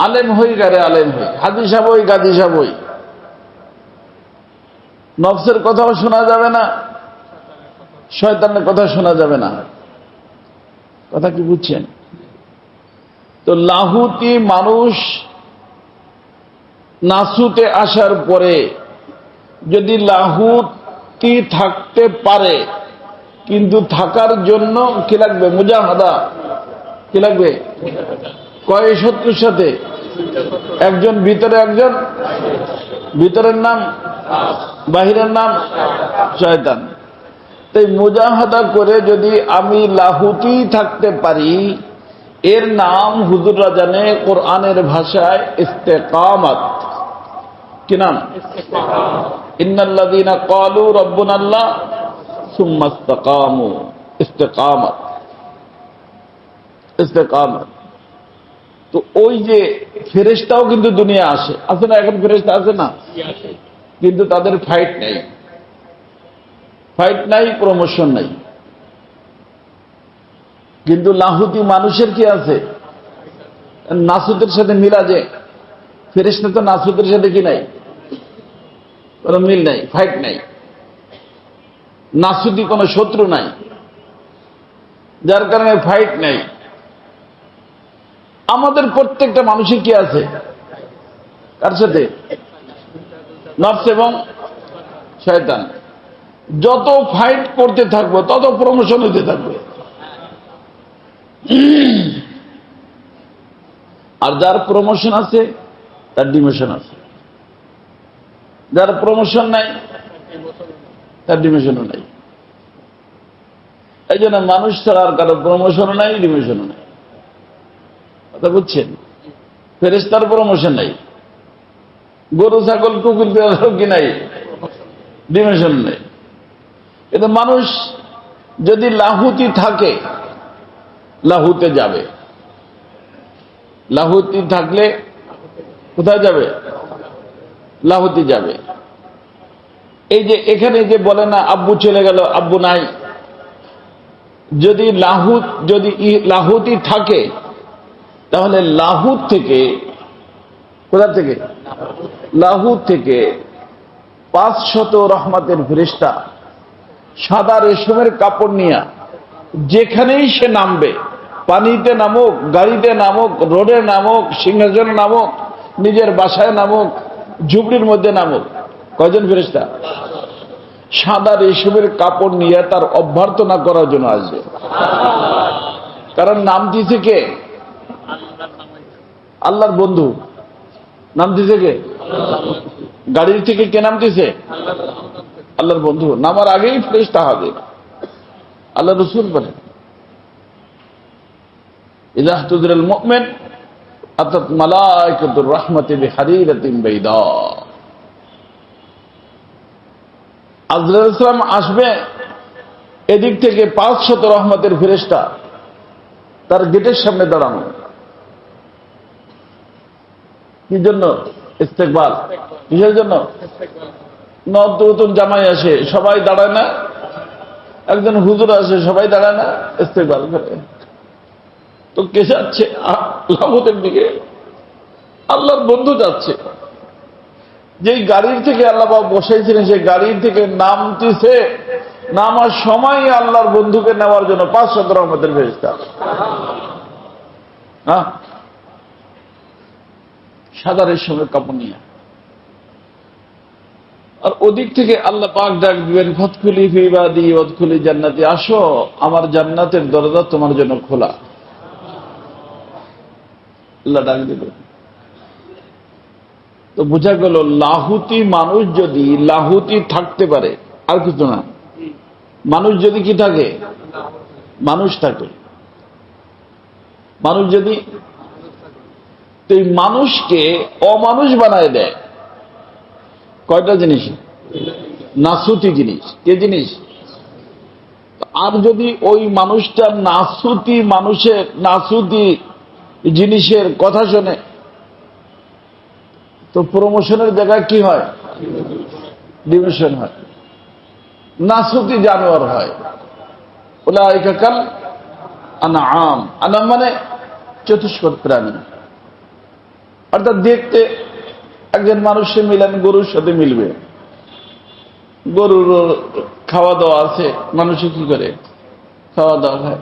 আলেম হই গারে আলেম হই, হাদিস সাহেব হই, গাদি সাহেব হই, নফসের কথাও শোনা যাবে না, শয়তানের কথা শোনা যাবে না। কথা কি বুঝছেন? তো লাহুতি মানুষ নাসুতে আসার পরে যদি লাহুতি থাকতে পারে, কিন্তু থাকার জন্য কি লাগবে? মুজাহাদা। কি লাগবে? কয় শত্রুর সাথে? একজন ভিতরে, একজন ভিতরের নাম, বাহিরের নাম শয়তান। তাই মুজাহাদা করে যদি আমি লাহুতি থাকতে পারি, এর নাম হুজুররা জানে কোরআনের ভাষায় ইস্তেকামত। কি নাম? ইন্নাল্লাযীনা ক্বালু রাব্বুনাল্লাহ সুম্মা ইসতাকামু। ইস্তেকামত, ইস্তেকামত। তো ওই যে ফেরেশতাও কিন্তু দুনিয়া আসে, আছে না? এখন ফেরেশতা আছে না? কিন্তু তাদের ফাইট নেই, ফাইট নাই, প্রমোশন নাই। কিন্তু লাহুতি মানুষের কি আছে? নাসুতের সাথে মিলা। যে ফেরেশতা তো নাসুতের সাথে কি নাই? কোনো মিল নাই, ফাইট নাই। নাসুতি কোনো শত্রু নাই, যার কারণে ফাইট নাই। আমাদের প্রত্যেকটা মানুষের কি আছে? কার সাথে? নফস এবং শয়তান। যত ফাইট করতে থাকবো তত প্রমোশন হতে থাকবে। আর যার প্রমোশন আছে তার ডিমোশন আছে, যার প্রমোশন নাই তার ডিমোশনও নাই। এই জন্য মানুষ ছাড়া আর কারো প্রমোশনও নাই, ডিমোশনও নাই। কথা বুঝছেন? ফেরেশতার প্রমোশন নাই, গরু ছাগল কুকুর বিড়াল কি নাই? ডিমোশন নেই। কিন্তু মানুষ যদি লাহুতি থাকে, লাহুতে যাবে। লাহুতি থাকলে কোথায় যাবে? লাহুতি যাবে। এই যে এখানে যে বলে না আব্বু চলে গেল, আব্বু নাই, যদি লাহুতি থাকে, তাহলে লাহুত থেকে, কোথা থেকে? লাহুত থেকে 500 রহমতের ফেরেশতা সাদা রেশমের কাপড় নিয়ে যেখানেই সে নামবে, পানিতে নামুক, গাড়িতে নামুক, রোডে নামুক, সিংহাসনে নামুক, নিজের বাসায় নামুক, ঝুপড়ির মধ্যে নামুক, কয়জন ফেরেশতা? সাদা রেশমের কাপড় নিয়ে তার অভ্যর্থনা করার জন্য আসবে। কারণ নাম দিয়েছে কে? আল্লাহর বন্ধু। নাম দিয়েছে কে? গাড়ির থেকে কে নাম দিয়েছে? আল্লাহর বন্ধু। নামার আগেই ফেরেশতা হবে। আল্লাহ রাসূল বলেন, ইযা হুযিরাল মুমিন আতাত মালায়েকাতুর রাহমাতি বিহারিরাতিন বাইদা। আজরাইল সালাম আসবে এদিক থেকে 500 রহমতের ফেরেশতা তার গেটের সামনে দাঁড়ানো। কি জন্য? ইস্তেকবাল। কিসের জন্য? নতুন জামাই আসে, সবাই দাঁড়ায় না? একজন হুজুর আসে, সবাই দাঁড়ায় না? ইস্তেকবাল করে। তো কে যাচ্ছে লামতের দিকে? আল্লাহর বন্ধু যাচ্ছে। যেই গাড়ির থেকে আল্লাহ বসাইছিলেন সেই গাড়ির থেকে নামতেছে, নামার সময় আল্লাহর বন্ধুকে নেওয়ার জন্য 500 রহমতের ফেরেশতা। হ্যাঁ, সাদারের সঙ্গে কাপড় নিয়ে। আর ওদিক থেকে আল্লাহ পাক ডাক দিবেন, ফদখুলি ফি ইবাদি ওয়াদখুলি জান্নাতি, আসো আমার জান্নাতের দরজা তোমার জন্য খোলা। আল্লাহ ডাক দিবেন। তো বোঝা গেল লাহুতি মানুষ যদি লাহুতি থাকতে পারে, আর কিছু না, মানুষ যদি কি থাকে? মানুষ থাকে। মানুষ যদি এই মানুষকে অমানুষ বানায় দেয় কয়টা জিনিস? নাসুতি জিনিস। কে জিনিস? আর যদি ওই মানুষটা নাসুতি মানুষের নাসুতি জিনিসের কথা শোনে তো প্রমোশনের জায়গায় কি হয়? ডিমিশন হয়, নাসুতি জানোয়ার হয়। উলাইকা কাল আনআম। আনাম মানে চতুষ্পদ প্রাণী। অর্থাৎ দেখতে একজন মানুষের মিলেন গরুর সাথে মিলবে। গরুর খাওয়া দাওয়া আছে, মানুষে কি করে? খাওয়া দাওয়া খায়।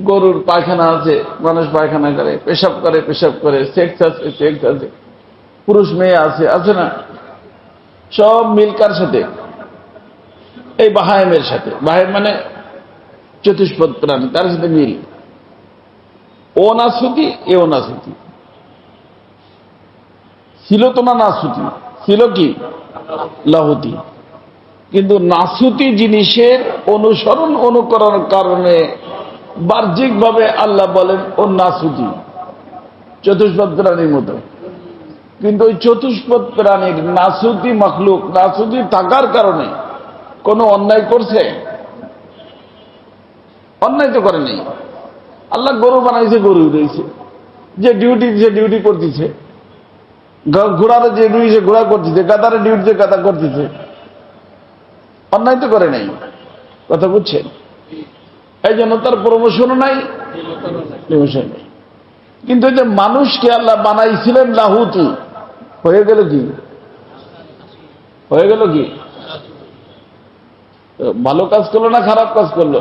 গরুর পায়খানা আছে, মানুষ পায়খানা করে, পেশাব করে, পেশাব করে, সেক্স আছে, সেক্স আছে, পুরুষ মেয়ে আছে, আছে না? সব মিল কার সাথে? এই বাহায়েমের সাথে। বাহায়েম মানে চতুষ্পদ প্রাণী, তার সাথে মিল। ও নাসুতি, এও নাসুতি। ছিল তো না নাসুতি, ছিল কি? লাহুতি। কিন্তু নাসুতি জিনিসের অনুসরণ অনুকরণের কারণে বাহ্যিকভাবে আল্লাহ বলেন ও নাসুতি, চতুষ্পদ প্রাণীর মতো। কিন্তু ওই চতুষ্পদ প্রাণীর নাসুতি মখলুক, নাসুতি থাকার কারণে কোনো অন্যায় করছে? অন্যায় তো করে নেই। আল্লাহ গরু বানাইছে, গরু রয়েছে। যে ডিউটি দিছে ডিউটি করতেছে। ঘোড়ারে যে ডিউটি ঘোড়া করতেছে, গাদারে ডিউটি গাদা করতেছে। অন্যায় তো করে নাই। কথা বুঝছেন? এই জন্য তার প্রমোশনও নাই, প্রমোশন নেই। কিন্তু এই যে মানুষকে আল্লাহ বানাইছিলেন লাহুতি, হয়ে গেল কি? হয়ে গেল কি? ভালো কাজ করলো না খারাপ কাজ করলো?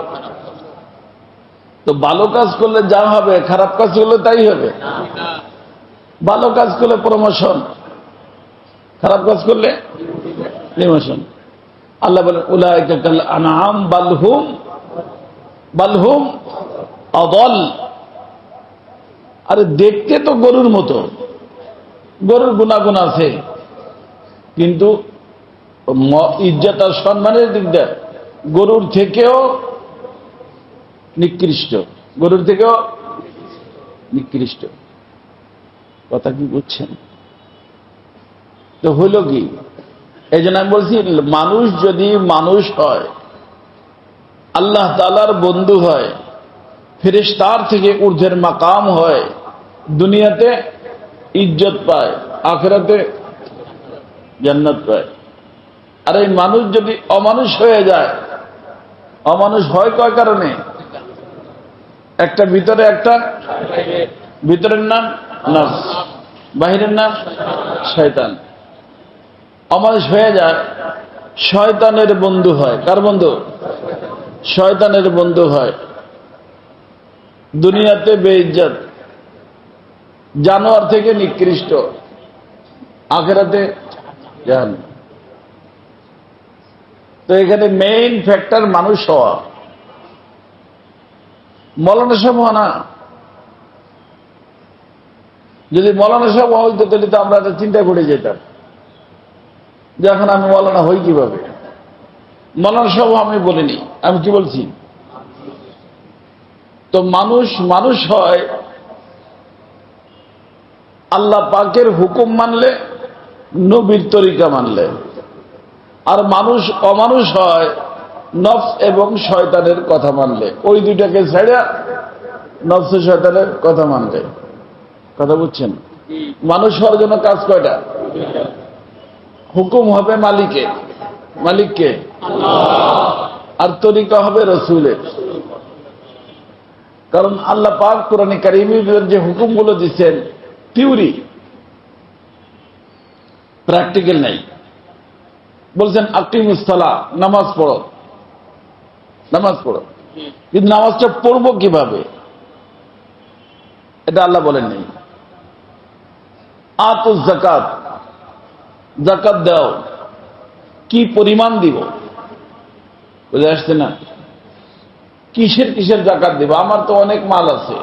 তো ভালো কাজ করলে যা হবে, খারাপ কাজ করলে তাই হবে। ভালো কাজ করলে প্রমোশন, খারাপ কাজ করলে ডিমোশন। আল্লাহ বলেন উলাইকা কাল আনআম বালহুম আদাল। আরে দেখতে তো গরুর মতো, গরুর গুণাগুণ আছে, কিন্তু ইজ্জত আর সম্মানের দিক দিয়ে গরুর থেকেও নিকৃষ্ট, গরুর থেকেও নিকৃষ্ট। কথা কি বুঝছেন? তো হইল কি? এই জন্য আমি বলছি মানুষ যদি মানুষ হয়, আল্লাহ তাআলার বন্ধু হয়, ফেরেশতার থেকে ঊর্ধ্বের মাকাম হয়, দুনিয়াতে ইজ্জত পায়, আখিরাতে জান্নাত পায়। আর এই মানুষ যদি অমানুষ হয়ে যায়, অমানুষ হয় কয় কারণে? একটা ভিতরে, একটা ভিতরের নাম নফস, বাহিরের নাম শয়তান। অমানুষ হয়ে যায়, শয়তানের বন্ধু হয়। কার বন্ধু? শয়তানের বন্ধু হয়। দুনিয়াতে বেইজ্জত, জানোয়ার থেকে নিকৃষ্ট, আখিরাতে জাহান্নাম। তো এখানে মেইন ফ্যাক্টর মানুষ হওয়া। মৌলানা সাহেব হওয়া না। যদি মৌলানা সাহেব হইতো তাহলে তো আমরা চিন্তা করে যেতাম যে এখন আমি মৌলানা হই কিভাবে। মৌলানা সাহেব আমি বলিনি, আমি কি বলছি? তো মানুষ মানুষ হয় আল্লাহ পাকের হুকুম মানলে, নবীর তরিকা মানলে। আর মানুষ অমানুষ হয় নফস এবং শয়তানের কথা মানলে, ওই দুইটাকে ছেড়ে নফস শয়তানের কথা মানলে। কথা বুঝছেন? মানুষ হওয়ার জন্য কাজ কয়টা? হুকুম হবে মালিকের, মালিককে, আর তরিকা হবে রসুলের। কারণ আল্লাহ পাক কোরআনে কারিমের যে হুকুমগুলো দিচ্ছেন থিওরি, প্র্যাকটিক্যাল নাই। বলছেন আকিমুস সালাহ, নামাজ পড়ো, নামাজ পড়ো, কিন্তু নামাজটা পড়বো কিভাবে এটা আল্লাহ বলেন নাই। আতুজ যাকাত, যাকাত দাও, কি পরিমাণ দিব, বুঝে আসছে না? কিসের কিসের যাকাত দিব? আমার তো অনেক মাল আছে,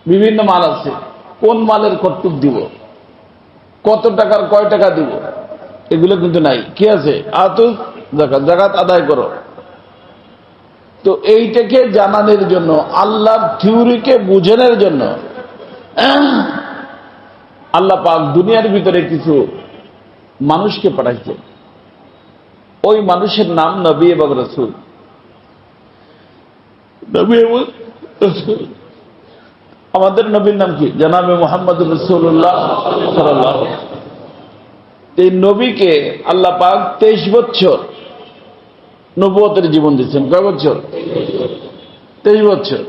বিভিন্ন মাল আছে, কোন মালের কতটুক দিব, কত টাকার কয় টাকা দিব, এগুলো কিন্তু নাই। কি আছে? আতুজ যাকাত, যাকাত আদায় করো। তো এইটাকে জানানোর জন্য, আল্লাহর থিওরিকে বুঝানোর জন্য আল্লাহ পাক দুনিয়ার ভিতরে কিছু মানুষকে পাঠাইছেন। ওই মানুষের নাম নবী এবং রাসূল। নবী এবং রাসূল। আমাদের নবীর নাম কি? জনাবে মুহাম্মদুর রাসূলুল্লাহ সাল্লাল্লাহু আলাইহি ওয়াসাল্লাম। এই নবীকে আল্লাহ পাক 23 বছর নবুয়তের জীবন দিচ্ছেন। কয় বছর? 23 বছর।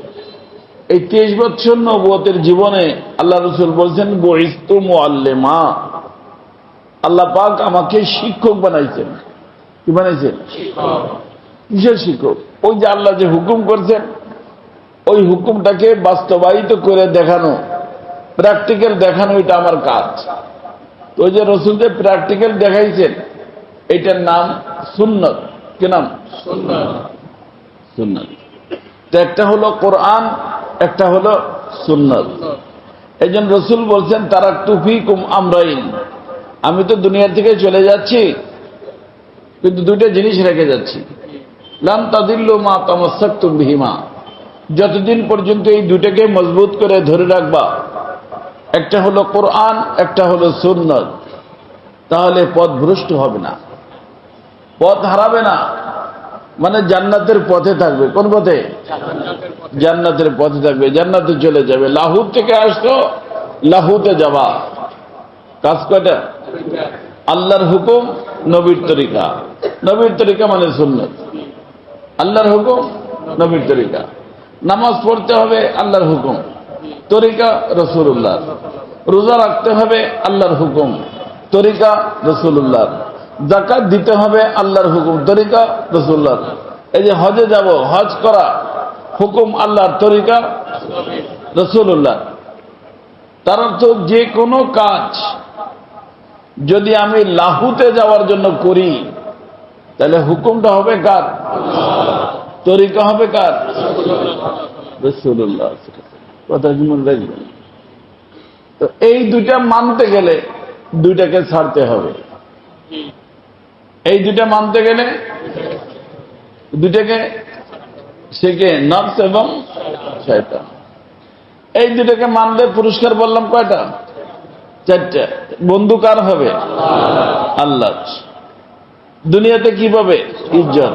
এই 23 বছর নবুয়তের জীবনে আল্লাহ রাসূল বলছেন বুইস্তু মুআল্লিমা, আল্লাহ পাক আমাকে শিক্ষক বানাইছেন। কি বানাইছেন? কিসের শিক্ষক? ওই যে আল্লাহ যে হুকুম করছেন, ওই হুকুমটাকে বাস্তবায়িত করে দেখানো, প্র্যাকটিক্যাল দেখানো, এটা আমার কাজ। তো ওই যে রসুল যে প্র্যাকটিক্যাল দেখাইছেন, এটার নাম সুন্নত। কি নাম? সুন্নত। তো একটা হলো কোরআন, একটা হলো সুন্নত। এই জন্য রসুল বলছেন তারাকতু ফীকুম আমরাইন, আমি তো দুনিয়া থেকে চলে যাচ্ছি, কিন্তু দুইটা জিনিস রেখে যাচ্ছি। লান তাদিল্লু মা তামাসসাকতুম বিহিমা, যতদিন পর্যন্ত এই দুইটাকে মজবুত করে ধরে রাখবা, একটা হলো কোরআন, একটা হলো সুন্নত, তাহলে পথ ভ্রষ্ট হবে না, পথ হারাবে না। মানে জান্নাতের পথে থাকবে। কোন পথে? জান্নাতের পথে থাকবে, জান্নাতে চলে যাবে। লাহুত থেকে আসতো, লাহুতে যাবা। কাজ কয়টা? আল্লাহর হুকুম, নবীর তরিকা। নবীর তরিকা মানে সুন্নত, আল্লাহর হুকুম, নবীর তরিকা। নামাজ পড়তে হবে, আল্লাহর হুকুম, তরিকা রাসূলুল্লাহ। রোজা রাখতে হবে, আল্লাহর হুকুম, তরিকা রাসূলুল্লাহ। যাকাত দিতে হবে, আল্লাহর হুকুম, তরিকা রাসূলুল্লাহ। এই যে হজে যাব, হজ করা, হুকুম আল্লাহর, তরিকা রাসূলুল্লাহ। তার অর্থ যে কোনো কাজ যদি আমি লাহুতে যাওয়ার জন্য করি, তাহলে হুকুমটা হবে কার? তরিকা হবে কার? রাসূলুল্লাহ। কথা কি মনে রাখবেন? তো এই দুইটা মানতে গেলে দুইটাকে ছাড়তে হবে। এই দুইটা মানতে গেলে দুইটাকে, সে কে? নফস এবং শয়তান। এই দুইটাকে মানলে পুরস্কার বললাম কয়টা? 4টা। বন্ধু কার হবে? আল্লাহ। দুনিয়াতে কি পাবে? ইজ্জত।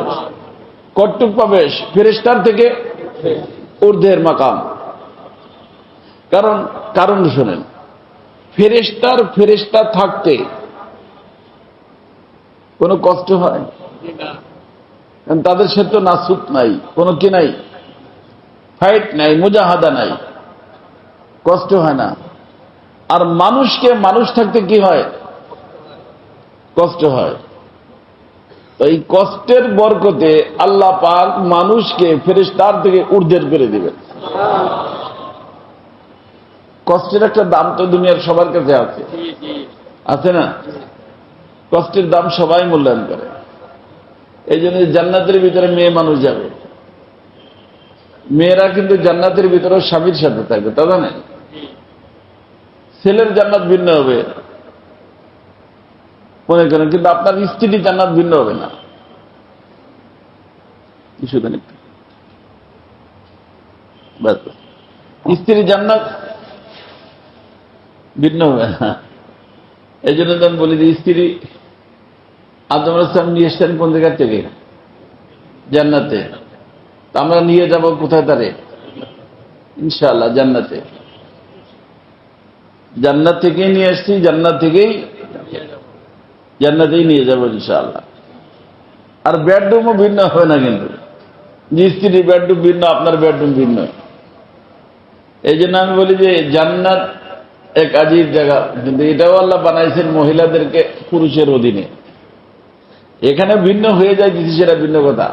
কতটুক পাবে? ফেরেশতার থেকে ঊর্ধ্বের মাকাম। কারণ শোনেন, ফেরেশতা থাকতে কোনো কষ্ট হয়? তাদের সাথে তো নাসুত নাই, কোনো কি নাই, ফাইট নাই, মুজাহাদা নাই, কষ্ট হয় না। আর মানুষকে মানুষ থাকতে কি হয়? কষ্ট হয়। তো এই কষ্টের বরকতে আল্লাহ পাক মানুষকে ফেরেশতার থেকে ঊর্ধ্বের করে দিবেন। কষ্টের একটা দাম তো দুনিয়ার সবার কাছে আছে, আছে না? কষ্টের দাম সবাই মূল্যায়ন করে। এই জন্য জান্নাতের ভিতরে মেয়ে মানুষ যাবে, মেয়েরা কিন্তু জান্নাতের ভিতরে স্বামীর সাথে থাকবে, তা জানেন? ছেলের জান্নাত ভিন্ন হবে মনে করেন, কিন্তু আপনার স্ত্রী জান্নাত ভিন্ন হবে না। স্ত্রী জান্নাত ভিন্ন হবে না। এই জন্য আমি বলি যে আদম আলাইহিস সালাম নিয়ে এসছেন কোন জায়গা থেকে? জান্নাতে। তা আমরা নিয়ে যাব কোথায় তারে? ইনশাআল্লাহ জান্নাতে। জান্নাত থেকেই নিয়ে আসছি, জান্নাতেই নিয়ে যাব ইনশাআল্লাহ। আর বেডরুমও ভিন্ন হবে না কিন্তু, যে স্ত্রীর বেডরুম ভিন্ন, আপনার বেডরুম ভিন্ন। এই জন্য আমি বলি যে জান্নাত এক আজিব জায়গা, কিন্তু এটাও আল্লাহ বানাইছেন মহিলাদেরকে পুরুষের অধীনে। এখানে ভিন্ন হয়ে যায় কিছু, সেটা ভিন্ন কথা।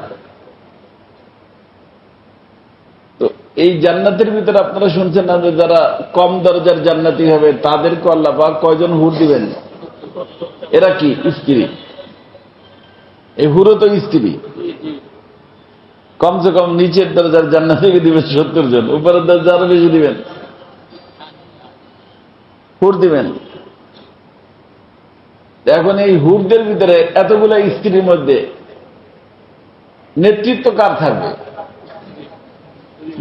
তো এই জান্নাতের ভিতরে আপনারা শুনছেন না যে যারা কম দরজার জান্নাতি হবে তাদেরকে আল্লাহ পাক কয়জন হুর দিবেন? এরা কি স্ত্রী? এই হুরও তো স্ত্রী। কমসে কম নিচের দরজার জান্নাতিকে দিবেন 70 জন, উপরের দরজা আরো বেশি দিবেন, হুর দিবেন। এখন এই হুরদের ভিতরে এতগুলো স্ত্রীর মধ্যে নেতৃত্ব কার থাকবে?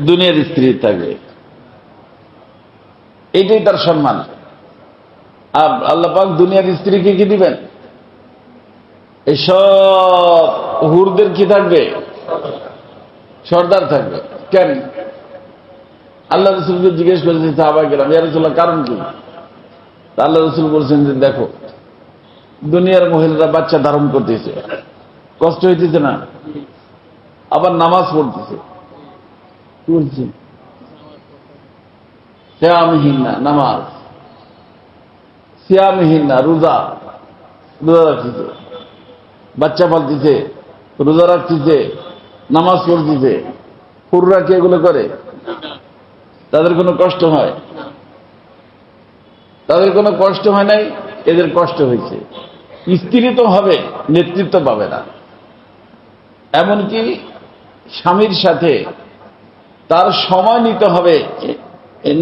দুনিয়ার স্ত্রী থাকবে। এইটাই তার সম্মান। আর আল্লাহ পাক দুনিয়ার স্ত্রীকে কি দিবেন? এই সব হুরদের কি থাকবে? সর্দার থাকবে। কেন? আল্লাহ রসুলকে জিজ্ঞেস করেছেন সাহাবায়ে কেরাম, ইয়া রাসূলুল্লাহ কারণ কি? আল্লাহ রসুল বলছেন যে দেখো, দুনিয়ার মহিলারা বাচ্চা ধারণ করতেছে, কষ্ট হইতেছে না? আবার নামাজ পড়তেছে, সিয়ামহীন না নামাজ, সিয়ামহীন না রোজা রাখতেছে, বাচ্চা পালতেছে, রোজা রাখতেছে, নামাজ পড়তেছে। হুররা কি এগুলো করে? তাদের কোনো কষ্ট হয়? তাদের কোনো কষ্ট হয় নাই, এদের কষ্ট হয়েছে। স্ত্রী তো হবে, নেতৃত্ব পাবে না। এমনকি স্বামীর সাথে তার সময় নিতে হবে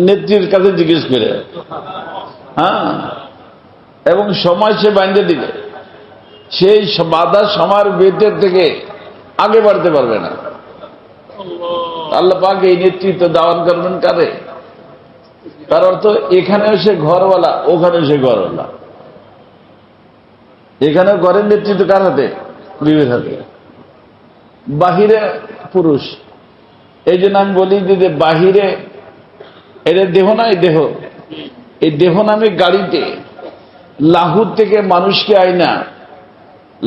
নেত্রীর কাছে জিজ্ঞেস করে, হ্যাঁ, এবং সময় সে বাঁধে দিবে। সেই বাধা সময়ের বেতের থেকে আগে বাড়তে পারবে না। আল্লাহ পাক এই নেতৃত্ব দান করবেন কারে? তার অর্থ এখানেও সে ঘরওয়ালা, ওখানেও সে ঘরওয়ালা। এখানে ঘরের নেতৃত্ব কার হাতে? বিবির হাতে। বাহিরে পুরুষ। এই জন্য আমি বলি যে বাহিরে এদের দেহ নাই, দেহ, এই দেহ নামে গাড়িতে লাহুর থেকে মানুষকে আইনা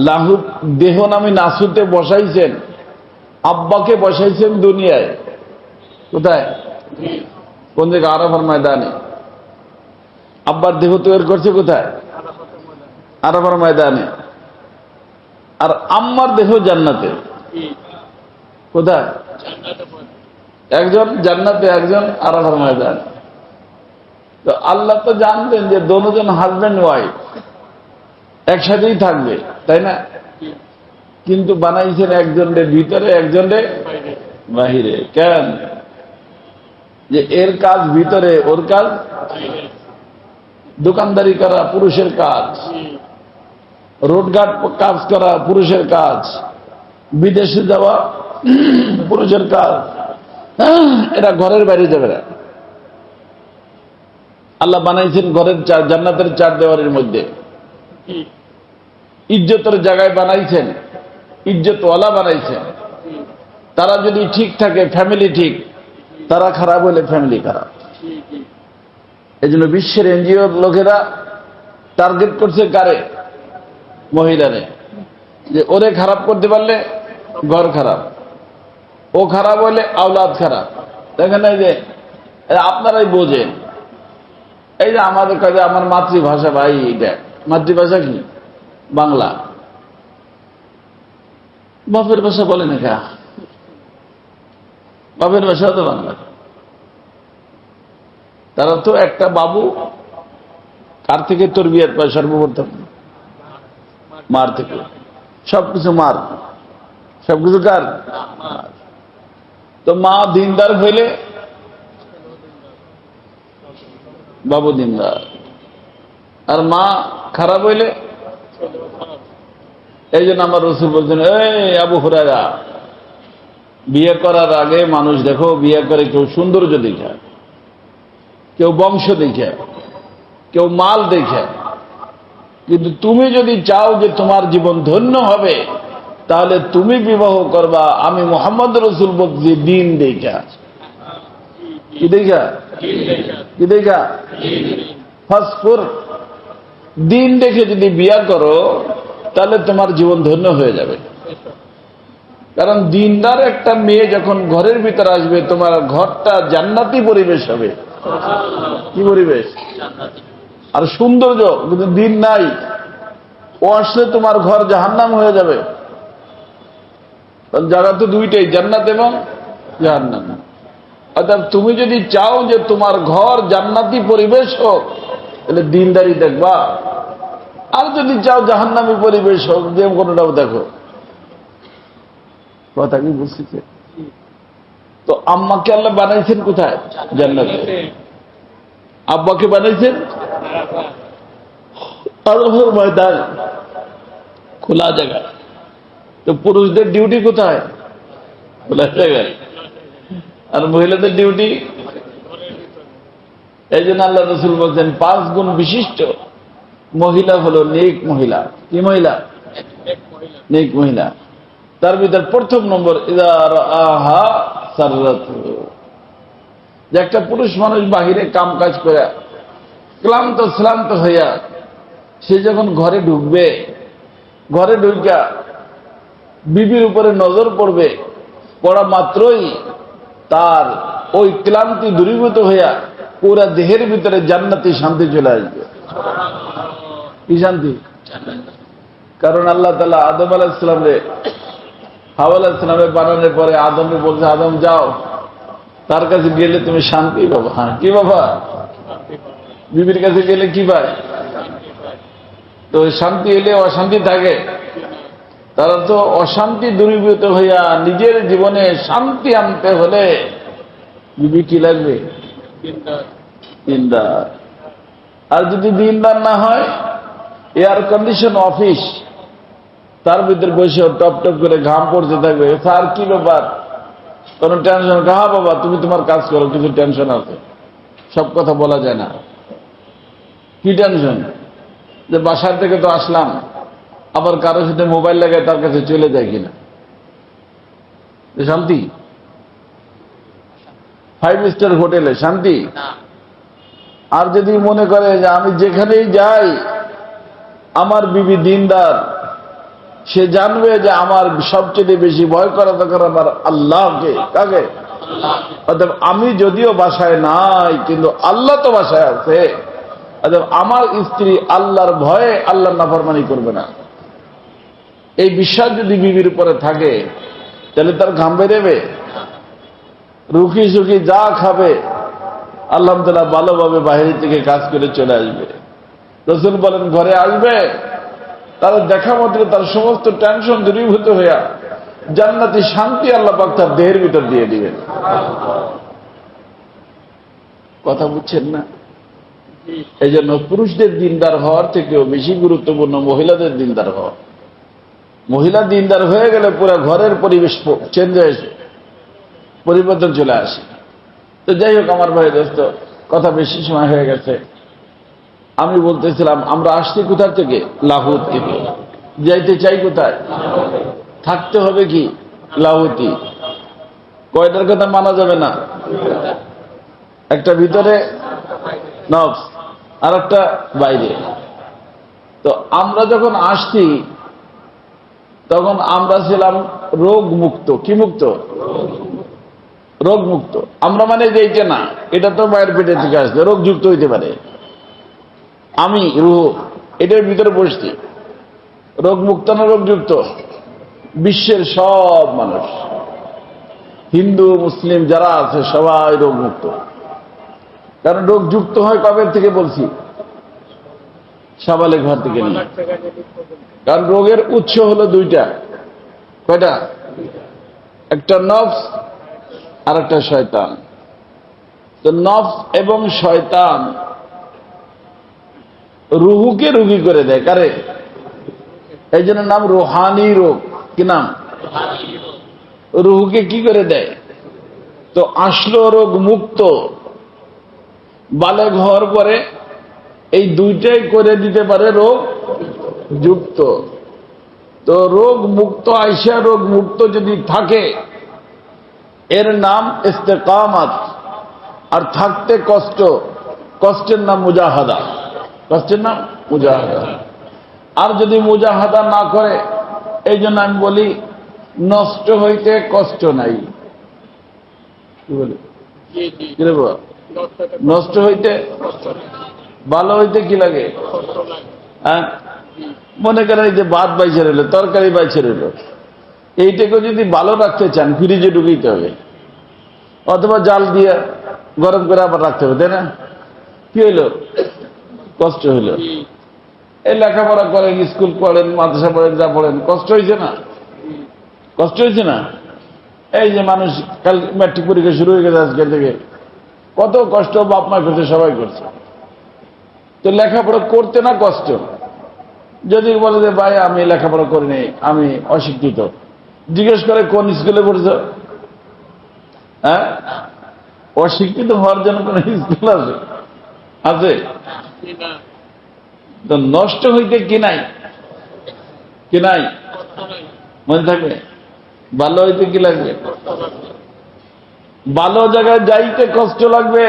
লাহুর দেহ নামে নাসুতে বসাইছেন, আব্বাকে বসাইছেন দুনিয়ায়। কোথায়? কোন জায়গায়? আরাফার ময়দানে। আব্বার দেহ তৈরি করছে কোথায়? আরাফার ময়দানে। আর আম্মার দেহ জান্নাতে। কোথায়? একজন জান্নাতে, একজন আরাফার ময়দানে। তো আল্লাহ তো জানতেন যে দুজন হাজব্যান্ড ওয়াইফ একসাথেই থাকবে, তাই না? কিন্তু বানাইছেন একজনের ভিতরে, একজনের বাহিরে। কেন? যে এর কাজ ভিতরে, ওর কাজ দোকানদারি করা পুরুষের কাজ, রোডঘাট কাজ করা পুরুষের কাজ, বিদেশে যাওয়া পুরুষের কাজ। এরা ঘরের বাইরে যাবে না। আল্লাহ বানাইছেন ঘরের জান্নাতের 4 দেওয়ালের মধ্যে, ইজ্জতের জায়গায় বানাইছেন, ইজ্জতওয়ালা বানাইছেন। তারা যদি ঠিক থাকে, ফ্যামিলি ঠিক, তারা খারাপ হলে ফ্যামিলি খারাপ। এই জন্য বিশ্বের এনজিওর লোকেরা টার্গেট করছে কারে? মহিলারে। যে ওরে খারাপ করতে পারলে ঘর খারাপ, ও খারাপ হলে আওলাদ খারাপ। দেখেন এই যে আপনারাই বোঝেন, এই যে আমাদের কাছে আমার মাতৃভাষা, ভাই এটা মাতৃভাষা কি? বাংলা। বাপের ভাষা বলে না কে? বাপের ভাষা তো বাংলা। তারা তো একটা বাবু কার থেকে তরবিয়ত পায়? সর্বপ্রথম মার থেকে। সবকিছু মার, সবকিছু কার? তো মা দিনদার হইলে বাবু দিনদার, আর মা খারাপ হইলে। এই জন্য আমার রসুল বলছেন, এই আবু হুরায়রা, বিয়ে করার আগে মানুষ দেখো, বিয়ে করে কেউ সৌন্দর্য দেখে, কেউ বংশ দেখে, কেউ মাল দেখে, কিন্তু তুমি যদি চাও যে তোমার জীবন ধন্য হবে, তাহলে তুমি বিবাহ করবা আমি মুহাম্মদ রাসূল বলছি দিন দেখা। কি দেখা? কি দেখা? ফাসফুর, দিন দেখে যদি বিয়া করো তাহলে তোমার জীবন ধন্য হয়ে যাবে। কারণ দিনদার একটা মেয়ে যখন ঘরের ভিতরে আসবে, তোমার ঘরটা জান্নাতি পরিবেশ হবে। কি পরিবেশ? আর সৌন্দর্য। কিন্তু দিন নাই, ও আসলে তোমার ঘর জাহান্নাম হয়ে যাবে। জায়গা তো দুইটাই, জান্নাত এবং জাহান্নাম। অর্থাৎ তুমি যদি চাও যে তোমার ঘর জান্নাতি পরিবেশ হোক, তাহলে দিনদারি দেখবা। আর যদি চাও জাহান্নামী পরিবেশ হোক, যে কোনোটাও দেখো। কথা কি বুঝতেছে? তো আম্মাকে আল্লাহ বানাইছেন কোথায়? জান্নাতে। আব্বাকে বানাইছেন আরফের ময়দান, খোলা জায়গায়। তো পুরুষদের ডিউটি কোথায়? খোলা জায়গায়। আর মহিলাদের ডিউটি? এই জন্য আল্লাহ রাসূল বলছেন 5 গুণ বিশিষ্ট মহিলা হলো নেক মহিলা। কি মহিলা? নেক মহিলা। তার ভিতর প্রথম নম্বর ইযা রাআহা সাররাতু, যে একটা পুরুষ মানুষ বাহিরে কাম কাজ করে ক্লান্ত হইয়া সে যখন ঘরে ঢুকবে, ঘরে ঢুকা বিবির উপরে নজর পড়বে, পড়া মাত্রই তার ওই ক্লান্তি দূরীভূত হইয়া পুরা দেহের ভিতরে জান্নাতি শান্তি চলে আসবে। কি শান্তি? কারণ আল্লাহ তাআলা আদম আলাইহিস সালামরে হাওয়া আলাইহিস সালামের বানানোর পরে আদমকে বলছে, আদম যাও, তার কাছে গেলে তুমি শান্তি পাবা। হ্যাঁ, কি বাবা? বিবির কাছে গেলে কি পায়? তো শান্তি এলে অশান্তি থাকে। তারা তো অশান্তি দূরীভূত হইয়া নিজের জীবনে শান্তি আনতে হলে বিবি কি লাগবে? দিনদার। আর যদি দিনদার না হয়, এয়ার কন্ডিশন অফিস, তার ভিতরে বসে টপ টপ করে ঘাম পড়তে থাকবে। স্যার কি ব্যাপার? কোন টেনশন? হ্যাঁ বাবা, তুমি তোমার কাজ করো, কিছু টেনশন আছে। সব কথা বলা যায় না। কি টেনশন? যে বাসার থেকে তো আসলাম, আবার কারোর সাথে মোবাইল লাগায় তার কাছে চলে যায় কিনা, শান্তি? 5 স্টার হোটেলে শান্তি? আর যদি মনে করে যে আমি যেখানেই যাই আমার বিবি দিনদার, সে জানবে যে আমার সবচেয়ে বেশি ভয় করা দরকার আমার আল্লাহকে। কাকে? অর্থাৎ আমি যদিও বাসায় নাই, কিন্তু আল্লাহ তো বাসায় আছে। অর্থাৎ আমার স্ত্রী আল্লাহর ভয়ে আল্লাহর নাফরমানি করবে না। এই বিশ্বাস যদি বিবির উপরে থাকে, তাহলে তার ঘাম বেরোবে। রুখি সুখি যা খাবে আলহামদুলিল্লাহ ভালোভাবে বাইরে থেকে কাজ করে চলে আসবে। রাসূল বলেন, ঘরে আসবে, তার দেখা মাত্র তার সমস্ত টেনশন দূরীভূত হইয়া জান্নাতি শান্তি আল্লাহ পাক তার দেহের ভিতর দিয়ে দিবেন। কথা বুঝছেন না? এই জন্য পুরুষদের দিনদার হওয়ার থেকেও বেশি গুরুত্বপূর্ণ মহিলাদের দিনদার হওয়া। মহিলা দিনদার হয়ে গেলে পুরো ঘরের পরিবেশ চেঞ্জ হয়েছে, পরিবর্তন চলে আসে। তো যাই হোক আমার ভাই দোস্ত, কথা বেশি সময় হয়ে গেছে। আমি বলতেছিলাম আমরা আসছি কোথা থেকে? লাহোর থেকে। যাইতে চাই কোথায়? থাকতে হবে কি? লাহোতি। কয়টার কথা মানা যাবে না? একটা ভিতরে নফস, আর একটা বাইরে। তো আমরা যখন আসছি তখন আমরা ছিলাম রোগ মুক্ত। কি মুক্ত? রোগ মুক্ত। আমরা মানে যে এইটা না, এটা তো মায়ের পেটে থেকে আসছে, রোগযুক্ত হইতে পারে। আমি রুহ এটার ভিতরে বসছি, রোগ মুক্ত না রোগযুক্ত? বিশ্বের সব মানুষ, হিন্দু মুসলিম যারা আছে সবাই রোগ মুক্ত। কারণ রোগ যুক্ত হয় কবে থেকে বলছি? সাবালে ঘর থেকে নিয়ে। কারণ রোগের উৎস হলো দুইটা। কয়টা? একটা নফস আর একটা শয়তান। তো নফস এবং শয়তান রুহুকে রোগী করে দেয়। কারে? এই জন্য নাম রুহানি রোগ। কি নাম? রুহুকে কি করে দেয়? তো আসলো রোগ মুক্ত, বালেগ হওয়ার পরে এই দুইটাই করে দিতে পারে রোগ যুক্ত। তো রোগ মুক্ত আয়সা রোগ মুক্ত যদি থাকে এর নাম ইস্তেকামাত, আর থাকতে কষ্ট, কষ্টের নাম মুজাহাদা, কষ্টের নাম মুজাহাদা। আর যদি মুজাহাদা না করে, এই জন্য আমি বলি নষ্ট হইতে কষ্ট নাই। কি বলি? নষ্ট হইতে ভালো হইতে কি লাগে? হ্যাঁ, মনে করেন এই যে ভাত বাইছে রইল, তরকারি বাইছে রইল, এইটাকে যদি ভালো রাখতে চান ফ্রিজে ঢুকিতে হবে, অথবা জাল দিয়ে গরম করে আবার রাখতে হবে, তাই না? কি হইল? কষ্ট হইল। এই লেখাপড়া করেন, স্কুল পড়েন, মাদ্রাসা পড়েন, যা পড়েন, কষ্ট হয়েছে না? কষ্ট হয়েছে না? এই যে মানুষ কাল ম্যাট্রিক পরীক্ষা শুরু হয়ে গেছে আজকের থেকে, কত কষ্ট বাপ মা করছে, সবাই করছে। তো লেখাপড়া করতে না কষ্ট? যদি বলে যে ভাই আমি লেখাপড়া করিনি, আমি অশিক্ষিত, জিজ্ঞেস করে কোন স্কুলে পড়ছ? হ্যাঁ, অশিক্ষিত হওয়ার জন্য কোন স্কুল আছে? আছে? তো নষ্ট হইতে কি নাই? কি নাই? মনে থাকবে? ভালো হইতে কি লাগবে? ভালো জায়গায় যাইতে কষ্ট লাগবে।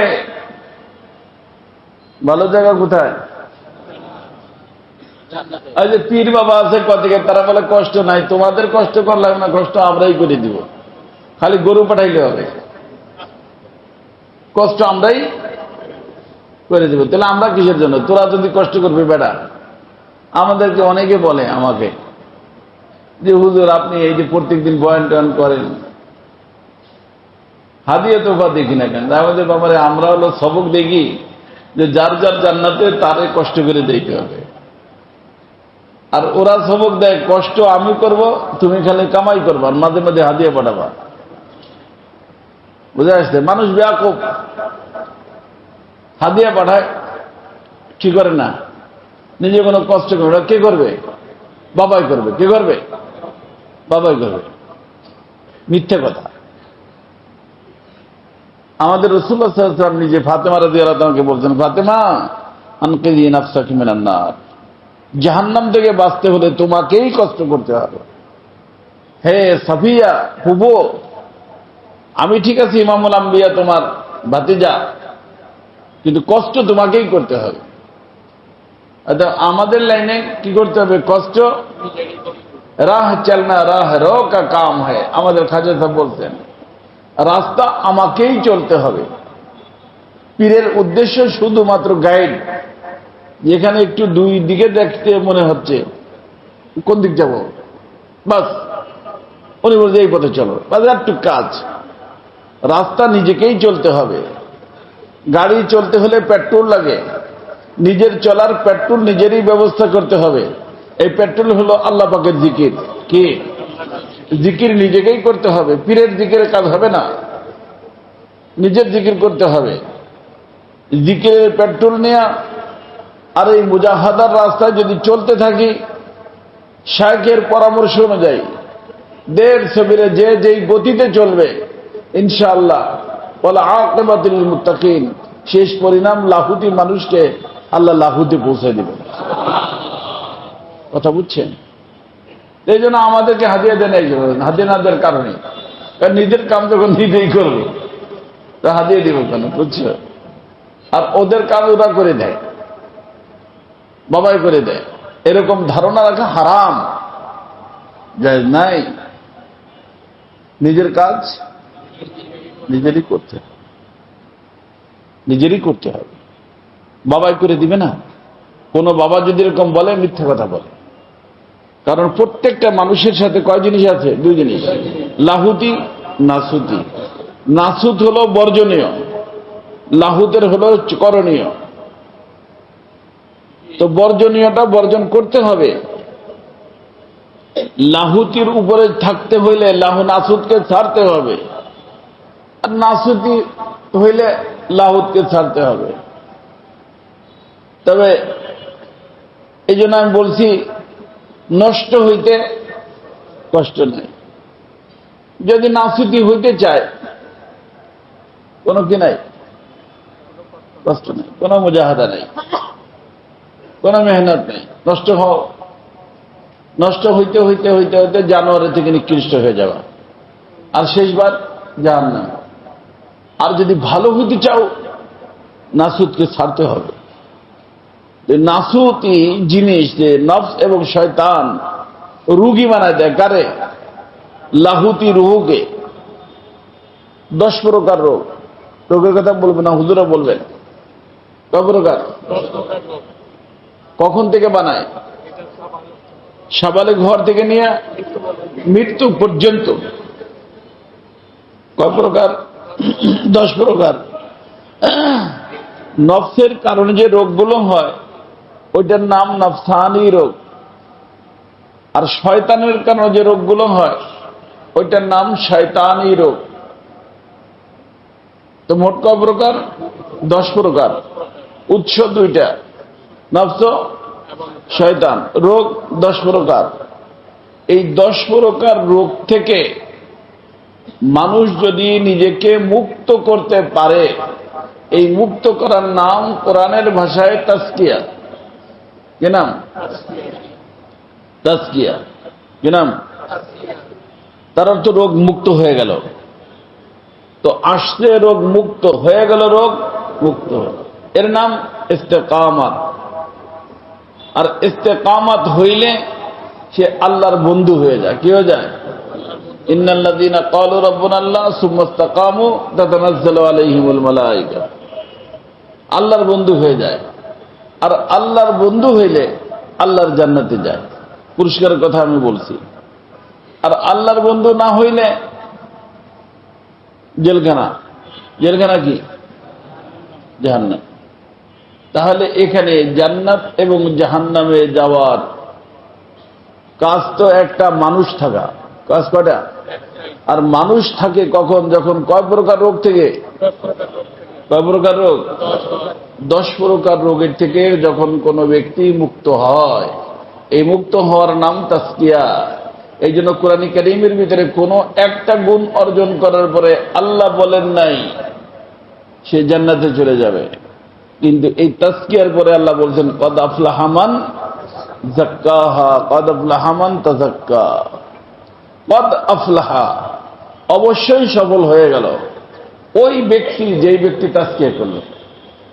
ভালো জায়গা কোথায়? এই যে পীর বাবা আছে কদিকে, তারা বলে কষ্ট নাই, তোমাদের কষ্ট করলাম না, কষ্ট আমরাই করে দিব, খালি গরু পাঠাইলে হবে, কষ্ট আমরাই করে দিব। তাহলে আমরা কিসের জন্য? তোরা যদি কষ্ট করবি বেটা। আমাদেরকে অনেকে বলে আমাকে যে হুজুর আপনি এই যে প্রত্যেকদিন বয়ান টয়ান করেন, হাদিয়া তোফা দেখি না কেন? আমাদের ব্যাপারে আমরা হলো সবক দেখি যে যার যার জান্নাতে তারে কষ্ট করে দিতে হবে, আর ওরা সবক দেয় কষ্ট আমি করব, তুমি খালি কামাই করবা, আর মাঝে মাঝে হাদিয়া পাঠাবা। বুঝে আসছে? মানুষ ব্যাকুব, হাদিয়া পাঠায়, কি করে না, নিজে কোনো কষ্ট করবে না। কে করবে? বাবাই করবে। কে করবে? বাবাই করবে। মিথ্যে কথা। আমাদের রাসূলুল্লাহ সাল্লাল্লাহু আলাইহি ওয়াসাল্লাম নিজে ফাতেমা রাদিয়াল্লাহু আনহাকে বলছেন, ফাতেমা আনকিযি নাফসাকি মিনান নার, জাহান্নাম থেকে বাঁচতে হলে তোমাকেই কষ্ট করতে হবে। হে সাফিয়া ফুবু, আমি ঠিক আছে ইমামুল আম্বিয়া তোমার ভাতিজা, কিন্তু কষ্ট তোমাকেই করতে হবে। আমাদের লাইনে কি করতে হবে? কষ্ট রাহ চলনা রাহ রো কা কাম হয়। আমাদের খাজা সাহেব বলছেন রাস্তা আমাকেই চলতে হবে। পীরের উদ্দেশ্য শুধুমাত্র গাইড, যেখানে একটু দুই দিকে দেখতে মনে হচ্ছে কোন দিক যাব, বাস উনি বলছে এই পথে চলো, বাস একটু কাজ। রাস্তা নিজেকেই চলতে হবে। গাড়ি চলতে হলে পেট্রোল লাগে, নিজের চলার পেট্রোল নিজেরই ব্যবস্থা করতে হবে। এই পেট্রোল হলো আল্লাহ পাকের জিকির। কি জিকির? নিজেকেই করতে হবে। পীরের জিকিরের কাজ হবে না, নিজের জিকির করতে হবে। জিকিরের পেট্রোল নেয়া আর এই মুজাহাদার রাস্তায় যদি চলতে থাকি শায়খের পরামর্শ অনুযায়ী দের সবিরে যে যেই গতিতে চলবে, ইনশাআল্লাহ ওয়াল আকিবাতুল লিল মুত্তাকিন, শেষ পরিণাম লাহুতি মানুষকে আল্লাহ লাহুতে পৌঁছে দিবেন। কথা বুঝছেন? এই জন্য আমাদেরকে হাদিয়া দেন, এই হাদিয়া না দেওয়ার কারণে, কারণ নিজের কাম যখন নিজেই করবো তা হাদিয়া দিব কেন? বুঝছো? আর ওদের কাজ ওরা করে দেয়, বাবাই করে দেয়, এরকম ধারণা রাখা হারাম, জায়েজ নাই। নিজের কাজ নিজেরই করতে হবে, নিজেরই করতে হবে। বাবাই করে দিবে না। কোন বাবা যদি এরকম বলে মিথ্যা কথা বলে। কারণ প্রত্যেকটা মানুষের সাথে কয় জিনিস আছে? দুই জিনিস, লাহুতি নাসুতি। নাসুত হলো বর্জনীয়, লাহুতের হলো করণীয়। তো বর্জনীয়টা বর্জন করতে হবে। লাহুতির উপরে থাকতে হইলে লাহু নাসুদকে ছাড়তে হবে, আর নাসুতি হইলে লাহুতকে ছাড়তে হবে। তবে এই জন্য আমি বলছি নষ্ট হইতে কষ্ট নেই। যদি নাসুতি হইতে চায় কোনো কি নাই, কষ্ট নেই, কোনো মুজাহাদা নেই, কোনো মেহনত নেই। নষ্ট হও, নষ্ট হইতে হইতে হইতে হইতে জানুয়ারি থেকে নিকৃষ্ট হয়ে যাওয়া, আর শেষবার জাহান্নাম। আর যদি ভালো হইতে চাও নাসুতকে ছাড়তে হবে। নাসুতি জিনিস যে নফস এবং শয়তান রুগী বানায় দেয় কারে? লাহুতি রুহুকে। 10 প্রকার রোগ। রোগের কথা বলবেন না, হুজুরা বলবেন। কয় প্রকার? কখন থেকে বানায়? সাবালে ঘর থেকে নিয়ে মৃত্যু পর্যন্ত। কয় প্রকার? 10 প্রকার। নফসের কারণে যে রোগগুলো হয় ওইটার নাম নফসানি রোগ, আর শয়তানের কারণে যে রোগগুলো হয় ওইটার নাম শয়তানি রোগ। তো মোট কয় প্রকার? 10 প্রকার। উৎস 2টা, নফস, শয়তান। রোগ 10 প্রকার। এই 10 প্রকার রোগ থেকে মানুষ যদি নিজেকে মুক্ত করতে পারে, এই মুক্ত করার নাম কোরআনের ভাষায় তাজকিয়া। কি নাম? তাজকিয়া। কি নাম? তার অর্থ রোগ মুক্ত হয়ে গেল। তো আসছে রোগ মুক্ত হয়ে গেল, রোগ মুক্ত, এর নাম ইস্তেকামাত। আর ইস্তেকামাত হইলে সে আল্লাহর বন্ধু হয়ে যায়। কি হয়ে যায়? ইন্নাল্লাযীনা ক্বালু রাব্বুনাল্লাহ সুম্মা ইসতাকামু তাতানাজ্জালু আলাইহিমুল মালায়েকা। আল্লাহর বন্ধু হয়ে যায়। আর আল্লাহর বন্ধু হইলে আল্লাহর জান্নাতে যায়। পুরস্কারের কথা আমি বলছি। আর আল্লাহর বন্ধু না হইলে জেলখানা। জেলখানা কি? জাহান্নাম। তাহলে এখানে জান্নাত এবং জাহান্নামে যাওয়ার কাজ তো একটা, মানুষ থাকা। কাজ কয়টা? আর মানুষ থাকে কখন? যখন কয় প্রকার রোগ থেকে? কয় প্রকার রোগ? 10 প্রকার রোগের থেকে যখন কোনো ব্যক্তি মুক্ত হয়, এই মুক্ত হওয়ার নাম তাজকিয়া। এই জন্য কোরআন কারীমের ভিতরে কোনো একটা গুণ অর্জন করার পরে আল্লাহ বলেন নাই সে জান্নাতে চলে যাবে, কিন্তু এই তাজকিয়ার পরে আল্লাহ বলছেন কদ আফলাহা মান যাক্কাহা, কদ আফলাহা মান তাযাক্কা। কদ আফলাহা, অবশ্যই সফল হয়ে গেল ওই ব্যক্তি যেই ব্যক্তি তাজকিয়া করল।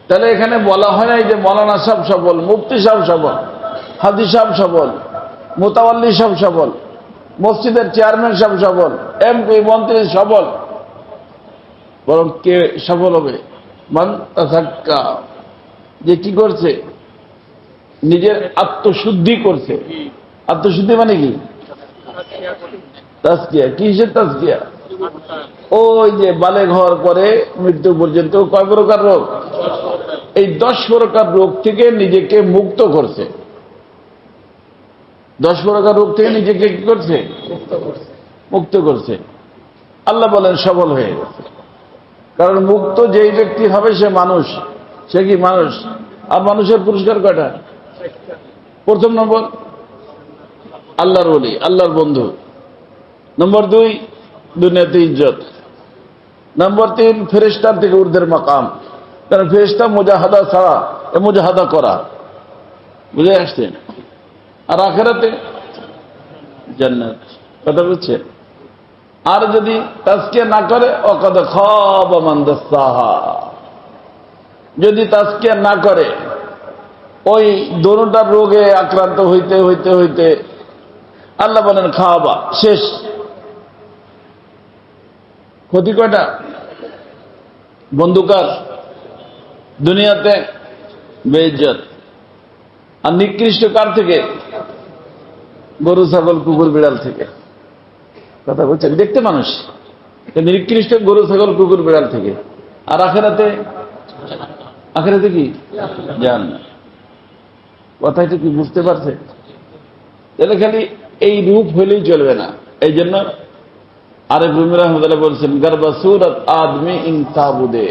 তাহলে এখানে বলা হয় নাই যে মৌলানা সাহেব সফল, মুফতি সাহেব সফল, হাজী সাহেব সফল, মুতাওয়াল্লি সাহেব সফল, মসজিদের চেয়ারম্যান সাহেব সফল, এমপি মন্ত্রী সফল। বরং কে সফল হবে? মান তাযাক্কা, যে কি করছে? নিজের আত্মশুদ্ধি করছে। আত্মশুদ্ধি মানে কি? তাজকিয়া। কিসের তাজকিয়া? ওই যে বালেগ হওয়ার পরে মৃত্যু পর্যন্ত কয় প্রকার রোগ? এই 10 প্রকার রোগ থেকে নিজেকে মুক্ত করছে। 10 প্রকার রোগ থেকে নিজেকে কি করছে? মুক্ত করছে। আল্লাহ বলেন সফল হয়ে গেছে। কারণ মুক্ত যেই ব্যক্তি হবে সে মানুষ। সে কি মানুষ? আর মানুষের পুরস্কার কয়টা? প্রথম নম্বর আল্লাহর ওলি, আল্লাহর বন্ধু। নম্বর 2 দুনিয়াতে ইজ্জত। নম্বর 3 ফেরেশতার থেকে ঊর্ধ্বের মাকাম। কারণ ফেরেশতা মুজাহাদা ছাড়া, মুজাহাদা করা, বুঝে আসছেন? আর আখিরাতে জান্নাত। কথা বুঝছেন? আর যদি তাজকিয়া না করে ওয়াকাদ খাবা মান দাসাহা, যদি তাজকিয়া না করে ওই দোনোটার রোগে আক্রান্ত হইতে হইতে হইতে আল্লাহ বলেন খাওয়াবা, শেষ। ক্ষতি কয়টা? বন্ধুকার দুনিয়াতে বেইজ্জত। আর নিকৃষ্ট কার থেকে? গরু ছাগল কুকুর বিড়াল থেকে। কথা বলছেন? দেখতে মানুষ, নিকৃষ্ট গরু ছাগল কুকুর বিড়াল থেকে। আর আখিরাতে? আখিরাতে কি? জান্নাত। কথাটা কি বুঝতে পারছে? তাহলে খালি এই রূপ হইলেই চলবে না। এই জন্য আরেফ রুমি রাহমাতুল্লাহ বলছেন গরবা সুরত আদমি ইনতাবুদে।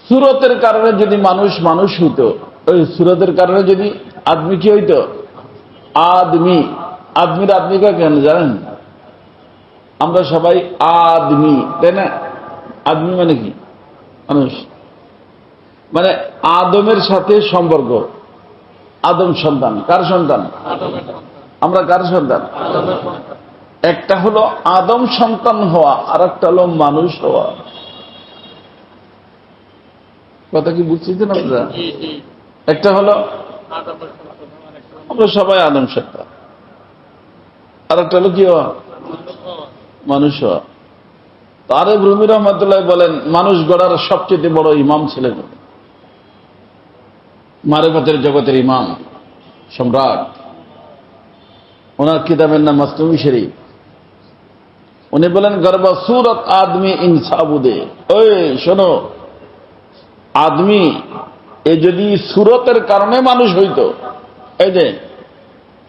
সুরতের কারণে যদি মানুষ মানুষ হইতো, ওই সুরতের কারণে যদি আদমি কি হইতো? আদমি। আদমির আদমি কেন জানেন? আমরা সবাই আদমি, তাই না? আদমি মানে কি? মানুষ। মানে আদমের সাথে সম্পর্ক। আদম সন্তান। কার সন্তান? আমরা কার সন্তান? একটা হলো আদম সন্তান হওয়া, আর একটা হলো মানুষ হওয়া। কথা কি বুঝছেন আপনারা? একটা হলো আমরা সবাই আদম সন্তান, আর একটা হলো কি হওয়া? মানুষ হওয়া। তারেক রুমি রহমতুল্লাহ বলেন, মানুষ গড়ার সবচেয়ে বড় ইমাম ছিলেন, মারিফাতের জগতের ইমাম, সম্রাট। ওনার কিতাবের নাম মাসনুই শরীফ। উনি বলেন, গর্ব সুরত আদমি ইনসাবুদে। ওই শোনো, আদমি এ যদি সুরতের কারণে মানুষ হইতো, এই যে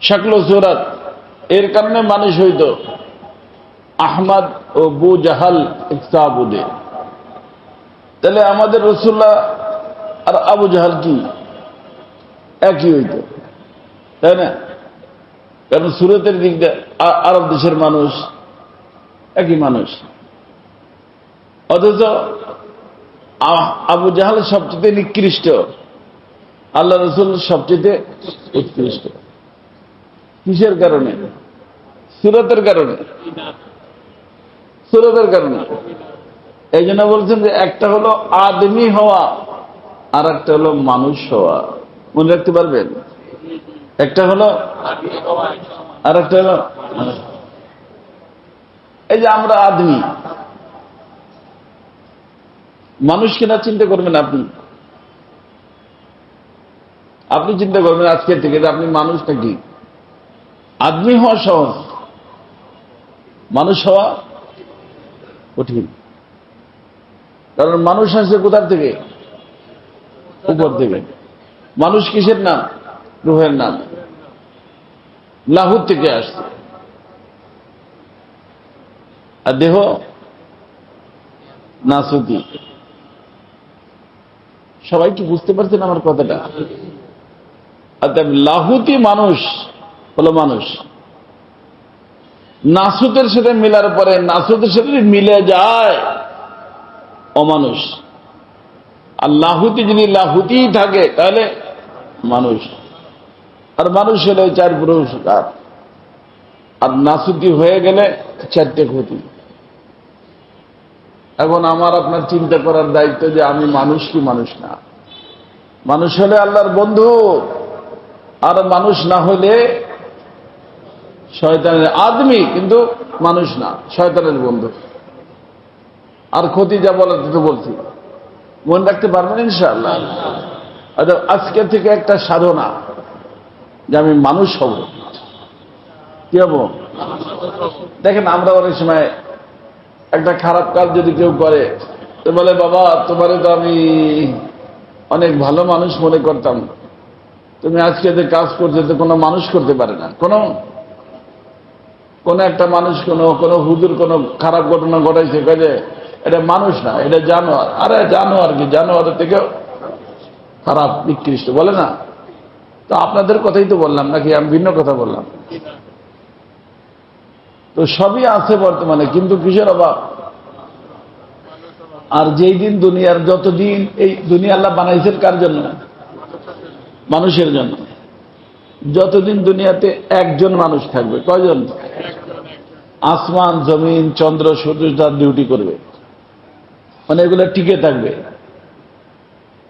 শাকল সুরত, এর কারণে মানুষ হইতো, আহমদ ও বু জাহাল ইনসাবুদে, তাহলে আমাদের রাসূলুল্লাহ আর আবু জাহাল কি একই হইতো, তাই না? কারণ সুরতের দিক দিয়ে আরব দেশের মানুষ একই মানুষ। অথচ আবু জাহাল সবচেয়ে নিকৃষ্ট, আল্লাহ রাসূল সবচেয়ে উৎকৃষ্ট। কিসের কারণে? সুরতের কারণে। সুরতের কারণে। এই জন্য বলছেন যে একটা হলো আদমি হওয়া, আর একটা হলো মানুষ হওয়া। মনে রাখতে পারবেন? একটা হলো আর একটা হলো, এই যে আমরা আদমি, মানুষ কিনা চিন্তা করবেন আপনি। আপনি চিন্তা করবেন আজকে থেকে যে আপনি মানুষ নাকি। আদমি হওয়া সহজ, মানুষ হওয়া কঠিন। কারণ মানুষ আসছে কোথার থেকে? উপর থেকে। মানুষ কিসের নাম? রূহের নাম। লাহুত থেকে আসছে। আর দেহ নাসুতি। সবাই কি বুঝতে পারছেন আমার কথাটা? লাহুতি মানুষ হলো মানুষ। নাসুতের সাথে মিলার পরে নাসুতের সাথে মিলে যায় অমানুষ। আর লাহুতি যদি লাহুতি থাকে তাহলে মানুষ। আর মানুষ হলে চার পুরস্কার, আর নাসুতি হয়ে গেলে চারটে ক্ষতি। এখন আমার আপনার চিন্তা করার দায়িত্ব যে আমি মানুষ কি মানুষ না। মানুষ হলে আল্লাহর বন্ধু, আর মানুষ না হলে শয়তানের। আদমি কিন্তু মানুষ না, শয়তানের বন্ধু। আর ক্ষতি যা বলার তো বলছি, মনে রাখতে পারবেন ইনশাআল্লাহ। আচ্ছা, আজকে থেকে একটা সাধনা যে আমি মানুষ হব। কি হব? দেখেন, আমরা অনেক সময় একটা খারাপ কাজ যদি কেউ করে তো বলে, বাবা তোমারে তো আমি অনেক ভালো মানুষ মনে করতাম, তুমি আজকে যে কাজ করছো তো কোনো মানুষ করতে পারে না। কোন একটা মানুষ কোন হুজুর কোন খারাপ ঘটনা ঘটাইছে, কাজে এটা মানুষ না, এটা জানোয়ার। আরে জানোয়ার কি? জানোয়ারের থেকেও খারাপ, নিকৃষ্ট, বলে না? তো আপনাদের কথাই তো বললাম, নাকি আমি ভিন্ন কথা বললাম? তো সবই আছে বর্তমানে, কিন্তু কিসের অভাব? আর যেই দিন দুনিয়ার যতদিন, এই দুনিয়া আল্লাহ বানাইছেন কার জন্য? মানুষের জন্য। যতদিন দুনিয়াতে একজন মানুষ থাকবে, কয়জন? আসমান, জমিন, চন্দ্র, সূর্য তার ডিউটি করবে, মানে এগুলো টিকে থাকবে।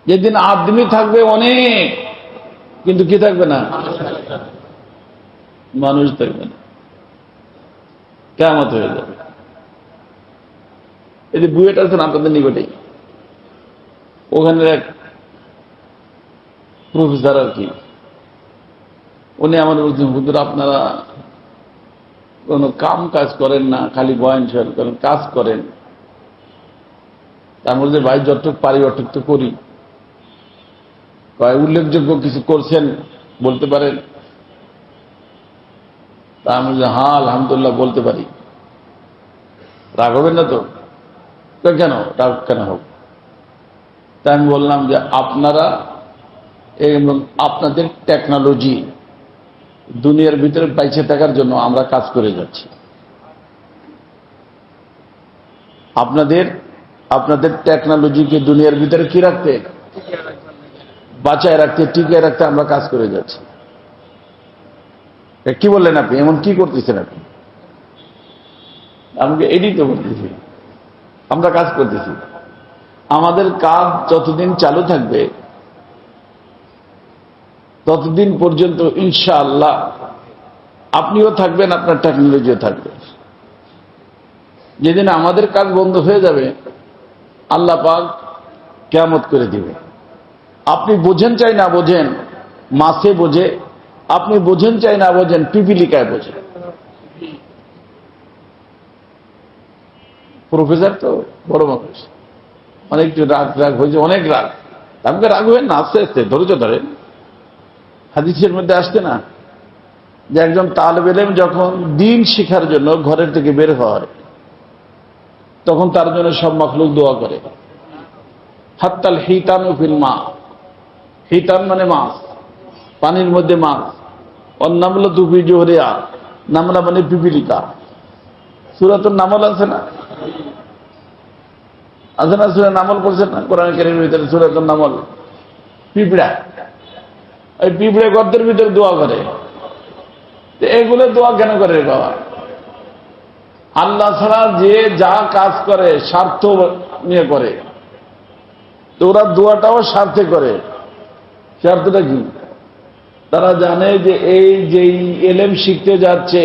যেদিন আদমি থাকবে অনেক, কিন্তু কি থাকবে না? মানুষ থাকবে না। কিয়ামত হয়ে যাবে। এই যে বুয়েট আছেন আপনাদের নিকটেই, ওখানে এক প্রফেসর আর কি, উনি আমার বলছেন, হুজুর আপনারা কোন কাম কাজ করেন না, খালি বয়ান শোনেন, করেন, কাজ করেন। তার মধ্যে ভাই যতটুকু পারি অতটুকু তো করি। উল্লেখযোগ্য কিছু করছেন বলতে পারেন? তা আমি বলছি, হ্যাঁ আলহামদুলিল্লাহ বলতে পারি। রাগ হবেন না তো? কেন রাগ কেন হোক? তাই আমি বললাম যে আপনারা এবং আপনাদের টেকনোলজি দুনিয়ার ভিতরে বাইচে থাকার জন্য আমরা কাজ করে যাচ্ছি। আপনাদের টেকনোলজিকে দুনিয়ার ভিতরে কি রাখতে? বাঁচায় রাখতে, টিকিয়ে রাখতে আমরা কাজ করে যাচ্ছি। কি বললেন আপনি? এমন কি করতেছেন আপনি? আমাকে এডি তো করতেছি, আমরা কাজ করতেছি। আমাদের কাজ যতদিন চালু থাকবে ততদিন পর্যন্ত ইনশাআল্লাহ আপনিও থাকবেন, আপনার টেকনোলজিও থাকবে। যেদিন আমাদের কাজ বন্ধ হয়ে যাবে আল্লাহ পাক কিয়ামত করে দিবে। আপনি বোঝেন চাই না বোঝেন, মাছে বোঝে, আপনি বোঝেন চাই না বোঝেন, পিপিলিকায় বোঝে। প্রফেসর তো বড় মানুষ, মানে একটু রাগ রাগ হয়েছে, অনেক রাগ। আমাকে রাগ হয়ে না, আস্তে আস্তে ধৈর্য ধরেন। হাদিসের মধ্যে আসছে না যে একজন তালেব ইলম যখন দ্বীন শিখার জন্য ঘরের থেকে বের হয় তখন তার জন্য সব মাখলুক দোয়া করে। হাত্তাল হিতানু ফিল মা, হিতান মানে মাছ, পানির মধ্যে মাছ। অন্নামলা তুফি জোহরিয়া, নামলা মানে পিপিলিকা। সূরাতুন নামল আছে না? আছে না? সূরা নামল পড়ছেন না কোরআন কারীমের ভিতরে? সূরাতুন নামল, পিঁপড়া, ওই পিঁপড়ে গর্তের ভিতরে দোয়া করে। এগুলো দোয়া কেন করে বাবা? আল্লাহ ছাড়া যে যা কাজ করে স্বার্থ নিয়ে করে, তো ওরা দোয়াটাও স্বার্থে করে। স্বার্থটা কি? তারা জানে যে এই যে এলেম শিখতে যাচ্ছে,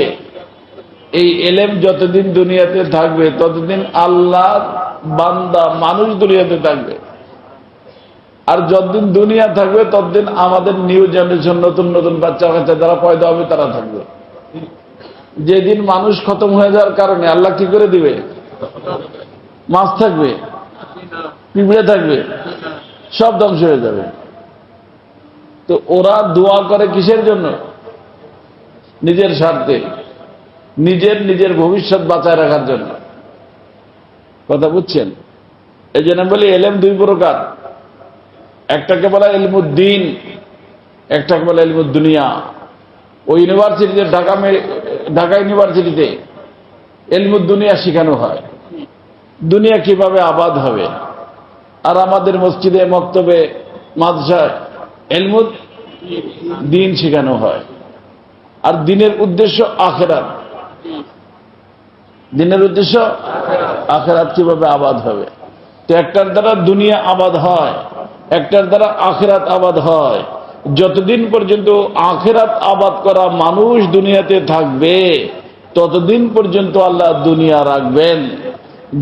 এই এলেম যতদিন দুনিয়াতে থাকবে ততদিন আল্লাহ বান্দা মানুষ দুনিয়াতে থাকবে, আর যতদিন দুনিয়া থাকবে ততদিন আমাদের নিউ জেনারেশন, নতুন নতুন বাচ্চা কাচ্চা যারা পয়দা হবে তারা থাকবে। যেদিন মানুষ খতম হয়ে যাওয়ার কারণে আল্লাহ কি করে দিবে? মাছ থাকবে, পিঁপড়ে থাকবে, সব ধ্বংস হয়ে যাবে। তো ওরা দোয়া করে কিসের জন্য? নিজের স্বার্থে, নিজের ভবিষ্যৎ বাঁচায় রাখার জন্য। কথা বুঝছেন? এই জন্য বলি এলেম দুই প্রকার, একটাকে বলা ইলমুদ্দিন, একটাকে বলা ইলমুদ্দুনিয়া। ওই ইউনিভার্সিটিতে ঢাকা ইউনিভার্সিটিতে ইলমুদ্দুনিয়া শেখানো হয়, দুনিয়া কিভাবে আবাদ হবে। আর আমাদের মসজিদে, মক্তবে, মাদ্রাসায় ইলমুদ্দিন শেখানো হয়। আর দিনের উদ্দেশ্য আখিরাত, দিনের উদ্দেশ্য আখিরাত কিভাবে আবাদ হবে। তো একটার দ্বারা দুনিয়া আবাদ হয়, একটার দ্বারা আখিরাত আবাদ হয়। যতদিন পর্যন্ত আখিরাত আবাদ করা মানুষ দুনিয়াতে থাকবে ততদিন পর্যন্ত আল্লাহ দুনিয়া রাখবেন।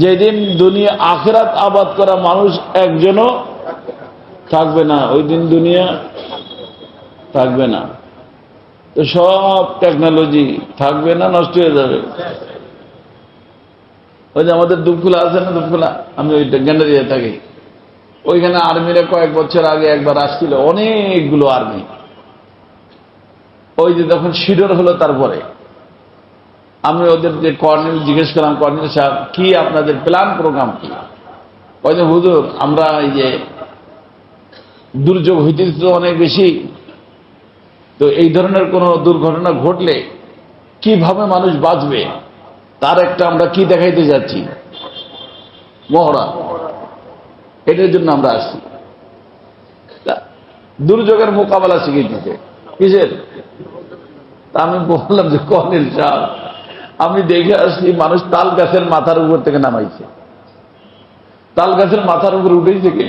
যেদিন দুনিয়া আখিরাত আবাদ করা মানুষ একজনও থাকবে না, ওই দিন দুনিয়া থাকবে না। তো সব টেকনোলজি থাকবে না, নষ্ট হয়ে যাবে। ওই যে আমাদের দুপকুলা আছে না, দুপকুলা, আমি ওই গ্যান্ডারিয়া থাকি, ওইখানে আর্মিরা কয়েক বছর আগে একবার আসছিল, অনেকগুলো আর্মি। ওই যে যখন শিডর হলো তারপরে আমি ওদের যে কর্নেল জিজ্ঞেস করলাম, কর্নেল সাহেব কি আপনাদের প্ল্যান প্রোগ্রাম কি? ওই যে হুজুর আমরা এই যে দুর্যোগ হইতেছে তো অনেক বেশি, তো এই ধরনের কোন দুর্ঘটনা ঘটলে কিভাবে মানুষ বাঁচবে তার একটা আমরা কি দেখাইতে যাচ্ছি, মহড়া। এটার জন্য আমরা আসছি, দুর্যোগের মোকাবেলা শিখিয়েছে। কিসের? আমি বললাম যে কর্নেল সাহেব আমি দেখে আসছি মানুষ তাল গাছের মাথার উপর থেকে নামাইছে। তাল গাছের মাথার উপর উঠেছে কে?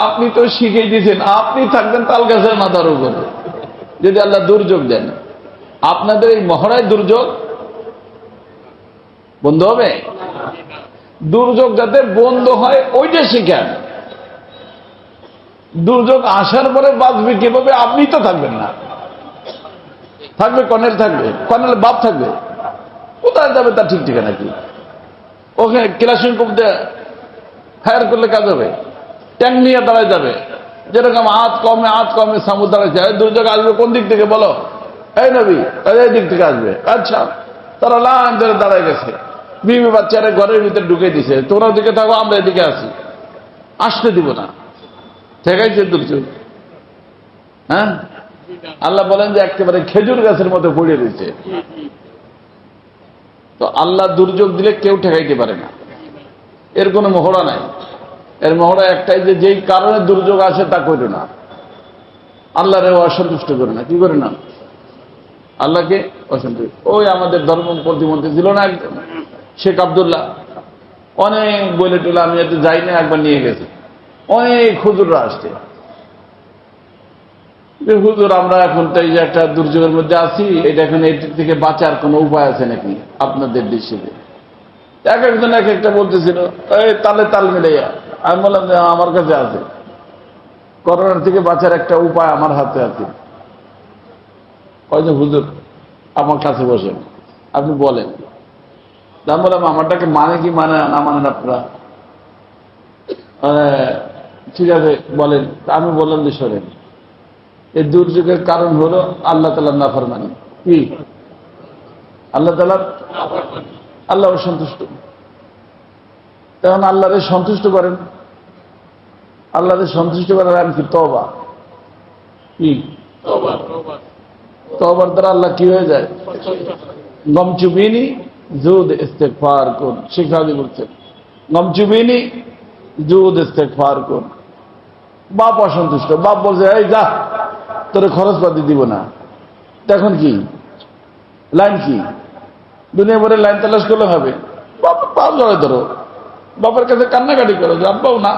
আপনি তো শিখিয়ে দিয়েছেন, আপনি থাকবেন তাল গাছের মাথার উপর। যদি আল্লাহ দুর্যোগ দেন, আপনাদের এই মহড়ায় দুর্যোগ বন্ধ হবে? দুর্যোগ যাতে বন্ধ হয় ওইটা শিখেন। দুর্যোগ আসার পরে বাঁচবে কিভাবে? আপনি তো থাকবেন না, থাকবে কর্নেল, থাকবে কর্নেল বাপ থাকবে, কোথায় যাবে তার ঠিক ঠিকানা কি? ওখানে কেরাসিন কমতে ফায়ার করলে কাজ হবে, ট্যাঙ্ক নিয়ে দাঁড়ায় যাবে। যেরকম আজ কমে সামুদ দাঁড়াচ্ছে, দুর্যোগ আসবে কোন দিক থেকে বলো? এই নবী, এই দিক থেকে আসবে। আচ্ছা, তারা লাইন ধরে দাঁড়ায় গেছে, বিবি বাচ্চারা ঘরের ভিতরে ঢুকে দিছে, তোমরা দিকে থাকো, আমরা এদিকে আসি, আসতে দিব না। ঠেকাইছে দুর্যোগ। হ্যাঁ, আল্লাহ বলেন যে একেবারে খেজুর গাছের মতো পড়ে রয়েছে। তো আল্লাহ দুর্যোগ দিলে কেউ ঠেকাইতে পারে না, এর কোনো মহড়া নাই। এর মহড়া একটাই যে যেই কারণে দুর্যোগ আসে তা করো না, আল্লাহরে অসন্তুষ্ট করে না। কি করে না? আল্লাহকে অসন্তুষ্ট। ওই আমাদের ধর্ম প্রতিমন্ত্রী ছিল না একজন, শেখ আব্দুল্লাহ, অনেক বলে টোলে, আমি এত যাই না, একবার নিয়ে গেছে, অনেক হুজুররা আসছে যে হুজুর আমরা এখন তো এই যে একটা দুর্যোগের মধ্যে আছি, এটা এখন এর থেকে বাঁচার কোনো উপায় আছে নাকি আপনাদের দেশে? এক একজন এক একটা বলতেছিল, এই তালে তাল মিলাইয়া। আমি বললাম যে আমার কাছে আছে, করোনার থেকে বাঁচার একটা উপায় আমার হাতে আছে। ওই যে হুজুর আমার কাছে বসেন, আপনি বলেন। আমি বললাম আমারটাকে মানে কি মানে না মানেন আপনারা? ঠিক আছে বলেন। আমি বললাম যে শোনেন, এই দুর্যোগের কারণ হলো আল্লাহ তাআলার নাফরমানি। কি? আল্লাহ তাআলার, আল্লাহ সন্তুষ্ট। তখন আল্লাহরে সন্তুষ্ট করেন। আল্লাহরে সন্তুষ্ট করার আর কি? তওবা। কি? তওবার দ্বারা আল্লাহ কি হয়ে যায়? গমচুবিনি জুদ ইস্তেগফার করুন, শিক্ষাদি বলছেন গমচুবিনি জুদ ইস্তেগফার করুন। বাপ অসন্তুষ্ট, বাপ বলছে এই যা, তোরে খরচপাতি দিব না। তখন কি লাইন? কি দুনিয়া ভরে লাইন তালাশ করলে হবে? বাপের পাও জড়ে ধরো, বাপের কাছে কান্নাকাটি করো, জানবাও না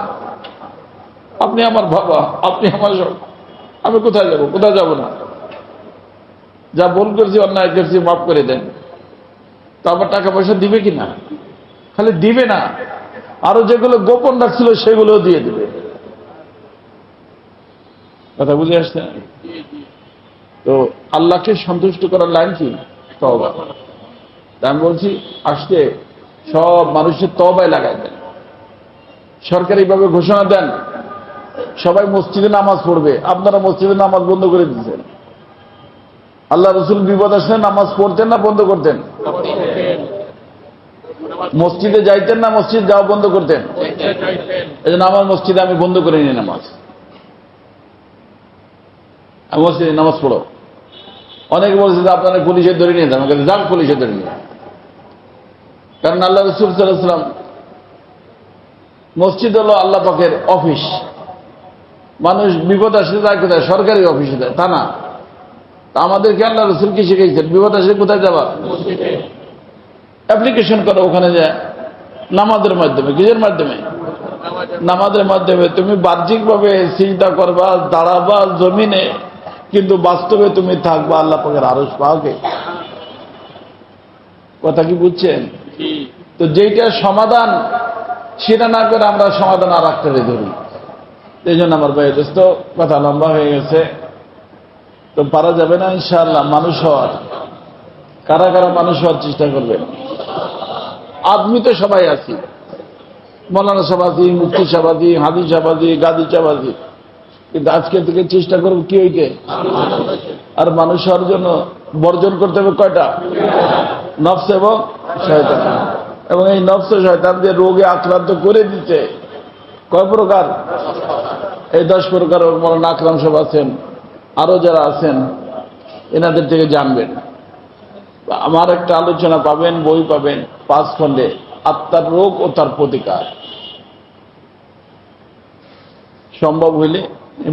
আপনি আমার বাবা, আপনি আমার সব, আমি কোথায় যাব? কোথায় যাব না? যা ভুল করছি, অন্যায় করছি, মাফ করে দেন। তো আবার টাকা পয়সা দিবে কিনা? খালি দিবে না, আরো যেগুলো গোপন রাখছিল সেগুলোও দিয়ে দিবে। কথা বুঝে আসছে? তো আল্লাহকে সন্তুষ্ট করার লাইন কি? তওবা। আমি বলছি আসতে সব মানুষের তওবায় লাগাই দেন, সরকারিভাবে ঘোষণা দেন সবাই মসজিদে নামাজ পড়বে। আপনারা মসজিদে নামাজ বন্ধ করে দিচ্ছেন। আল্লাহ রসুল বিপদ আসলে নামাজ পড়তেন না বন্ধ করতেন? মসজিদে যাইতেন না মসজিদ যাওয়া বন্ধ করতেন? এই জন্য আমার মসজিদে আমি বন্ধ করে নিই নামাজ। আমি মসজিদে নামাজ পড়ো। অনেকে বলছে যে আপনারা পুলিশে ধরে নিয়ে যান, আমাকে যান পুলিশে ধরে নিয়ে। কারণ আল্লাহ রসুল সাল্লাল্লাহু আলাইহি ওয়াসাল্লাম, মসজিদ হলো আল্লাহ পাকের অফিস। মানুষ বিপদ আসলে যায় কোথায়? সরকারি অফিসে যায়, তা না। আমাদেরকে আল্লাহ রসুল কি শিখেছেন? বিপদ আসলে কোথায় যাবা? অ্যাপ্লিকেশন করো ওখানে যায়, নামাজের মাধ্যমে। কিসের মাধ্যমে? নামাজের মাধ্যমে। তুমি বাহ্যিকভাবে চিন্তা করবা, দাঁড়াবা জমিনে, কিন্তু বাস্তবে তুমি থাকবা আল্লাহ পাকের আরশ পাকে। কথা কি বুঝছেন? তো যেইটা সমাধান সেটা না করে আমরা সমাধান আর একটা ধরি। এই জন্য আমার ভাই দোস্ত, কথা লম্বা হয়ে গেছে, তো পারা যাবে না ইনশাআল্লাহ মানুষ হওয়ার। কারা কারা মানুষ হওয়ার চেষ্টা করবেন? আদমি তো সবাই আছি, মৌলানা সাহেবাজি, মুফতি সাহেবাজি, হাদি সাহেবাজি, গাদি সাহেবাজি, কিন্তু আজকে থেকে চেষ্টা করব কি হইতে? আর মানুষ হওয়ার জন্য বর্জন করতে হবে কয়টা? নফস এবং শয়তান। এবং এই নফস শয়তান যে রোগে আক্রান্ত করে দিতে, কয় প্রকার? এই 10 প্রকার। মৌলানা আকরাম সাহেব আছেন, আরো যারা আছেন, এনাদের থেকে জানবেন। আমার একটা আলোচনা পাবেন, বই পাবেন 5 খণ্ডে, আত্মার রোগ ও তার প্রতিকার। সম্ভব হইলে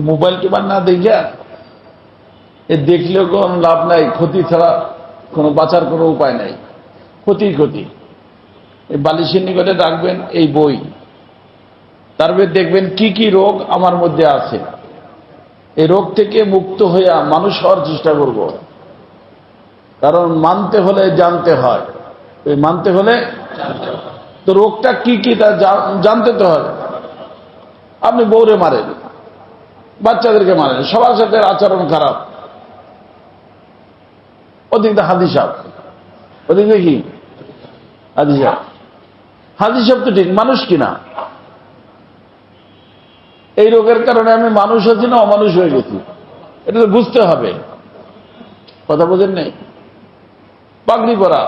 মোবাইল টোবাইল না দেখা, এ দেখলেও কোনো লাভ নাই, ক্ষতি ছাড়া কোনো বাঁচার কোনো উপায় নাই। ক্ষতি। এই বালিশের নিকটে রাখবেন এই বই, তারপরে দেখবেন কি কি রোগ আমার মধ্যে আছে। এই রোগ থেকে মুক্ত হইয়া মানুষ হওয়ার চেষ্টা করব। কারণ মানতে হলে জানতে হয়। এই মানতে হলে তো রোগটা কি কি তা জানতে তো হয়। আপনি বউরে মারেন, বাচ্চাদেরকে মারেন, সবার সাথে আচরণ খারাপ, ওদিকে হাদিস সাহেব, ওদিকে কি হাদিস সাহেব তো ঠিক মানুষ কিনা? এই রোগের কারণে আমি মানুষ আছি না অমানুষ হয়ে গেছি, এটা তো বুঝতে হবে। কথা বোঝেন নাই? পাগড়ি পরা,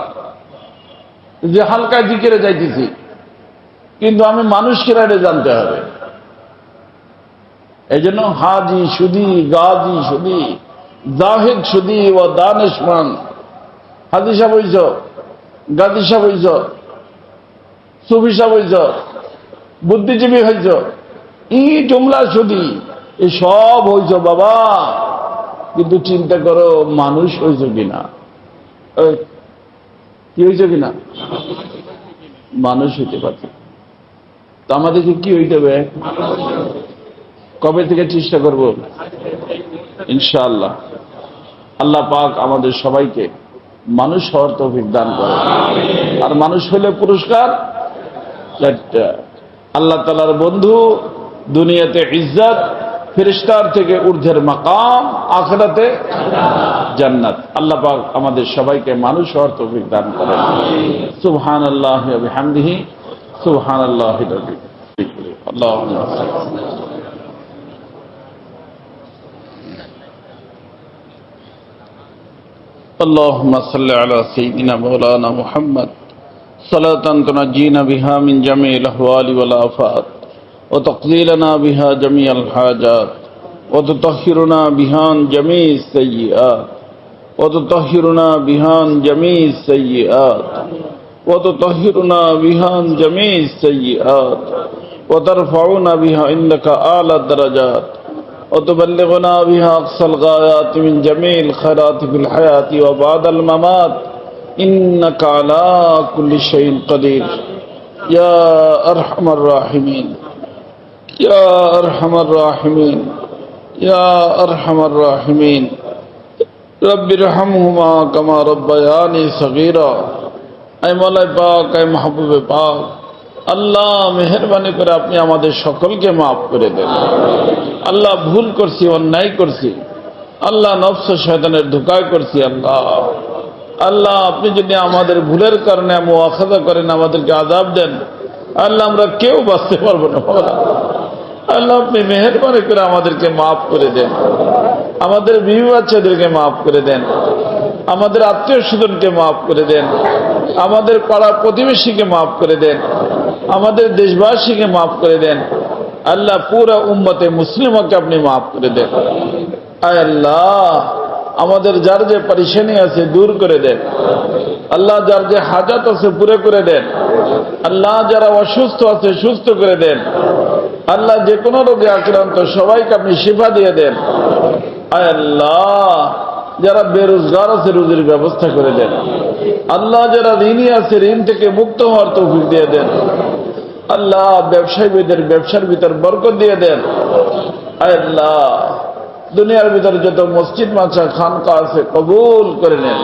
যে হালকায় জিকিরে যাইতেছি, কিন্তু আমি মানুষ কিনা এটা জানতে হবে। এই জন্য হাজি সুদি, গাজি সুদি, জাহেদ সুদি ও দানেশমান। হাজি সাহেব হইছ, গাজী সাহেব হইছ, সুফি সাহেব হইছ, বুদ্ধিজীবী হয়েছ, ই জুমলা শুধু এই সব হয়েছ বাবা, কিন্তু চিন্তা করো মানুষ হয়েছ কিনা, কি হয়েছে কিনা, মানুষ হইতে পারছে। তো আমাদেরকে কি হইতে হবে? কবে থেকে চেষ্টা করব? ইনশাআল্লাহ। আল্লাহ পাক আমাদের সবাইকে মানুষ হওয়ার তৌফিক দান করে। আর মানুষ হলে পুরস্কার চারটা: আল্লাহ তাআলার বন্ধু, দুনিয়াতে ইজ্জত, ফেরেশতার থেকে ঊর্ধ্বের মাকাম, আখিরাতে জান্নাত। আল্লাহ পাক আমাদের সবাইকে মানুষ হওয়ার তৌফিক দান করেন। সুবহানাল্লাহি ওয়া বিহামদিহি, সুবহানাল্লাহিল আযীম। আল্লাহুম্মা اللهم صل على سيدنا مولانا محمد صلاة تنجينا بها من جميع الأهوال والآفات وتقضي لنا بها جميع الحاجات وتطهرنا بها عن جميع السيئات وتطهرنا بها عن جميع السيئات وتطهرنا بها عن جميع السيئات وترفعنا بها عندك أعلى الدرجات وتبلغنا بها أقصى الغايات من جميع الخيرات في الحياة وبعد الممات إنك على كل شيء قدير يا أرحم الراحمين يا أرحم الراحمين يا أرحم الراحمين رب ارحمهما كما ربياني صغيرا اے مولا پاک، اے محبوب پاک, আল্লাহ মেহেরবানি করে আপনি আমাদের সকলকে মাফ করে দেন। আল্লাহ ভুল করছি, অন্যায় করছি, আল্লাহ নফস শয়তানের ধোঁকায় করছি। আল্লাহ আপনি যদি আমাদের ভুলের কারণে মুআখাযা করেন, আমাদেরকে আযাব দেন, আল্লাহ আমরা কেউ বাঁচতে পারবো না। আল্লাহ আপনি মেহেরবানি করে আমাদেরকে মাফ করে দেন, আমাদের বিবি বাচ্চাদেরকে মাফ করে দেন, আমাদের আত্মীয় স্বজনকে মাফ করে দেন, আমাদের পাড়া প্রতিবেশীকে মাফ করে দেন, আমাদের দেশবাসীকে মাফ করে দেন। আল্লাহ পুরা উম্মতে মুসলিমাকে আপনি মাফ করে দেন। আয় আল্লাহ আমাদের যার যে পরেশানি আছে দূর করে দেন। আল্লাহ যার যে হাজাত আছে পুরো করে দেন। আল্লাহ যারা অসুস্থ আছে সুস্থ করে দেন। আল্লাহ যে কোনো রোগে আক্রান্ত সবাইকে আপনি শিফা দিয়ে দেন। আয় আল্লাহ যারা বেরোজগার আছে রুজির ব্যবস্থা করে দেন। আল্লাহ যারা ঋণী আছে ঋণ থেকে মুক্ত হওয়ার তৌফিক দিয়ে দেন। আল্লাহ ব্যবসায়ীদের ব্যবসার ভিতর বরকত দিয়ে দেন। আয় আল্লাহ দুনিয়ার ভিতরে যত মসজিদ মাদ্রাসা খানকা আছে কবুল করে নেন।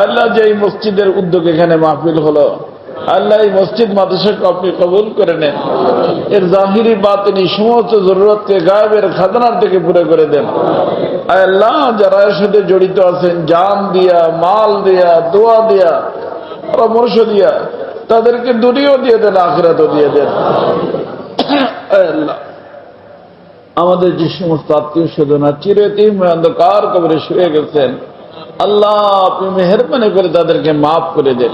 আল্লাহ যে এই মসজিদের উদ্যোগ এখানে মাহফিল হলো, আল্লাহ এই মসজিদ মাদ্রাসাকে আপনি কবুল করে নেন। এর জাহিরি বাতিনি সমস্ত জরুরতকে গায়েবের খাজানার থেকে পুরো করে দেন। আয় আল্লাহ যারা এর সাথে জড়িত আছেন জান দিয়া, মাল দিয়া, দোয়া দিয়া, পরামর্শ দিয়া, তাদেরকে দুনিয়াও দিয়ে দেন, আখিরাতও দিয়ে দেন। আয় আল্লাহ আমাদের যে সমস্ত আত্মীয় স্বজন চিরদিন অন্ধকার কবরে শুয়ে গেছেন, আল্লাহ আপনি মেহেরবানি করে তাদেরকে মাফ করে দেন।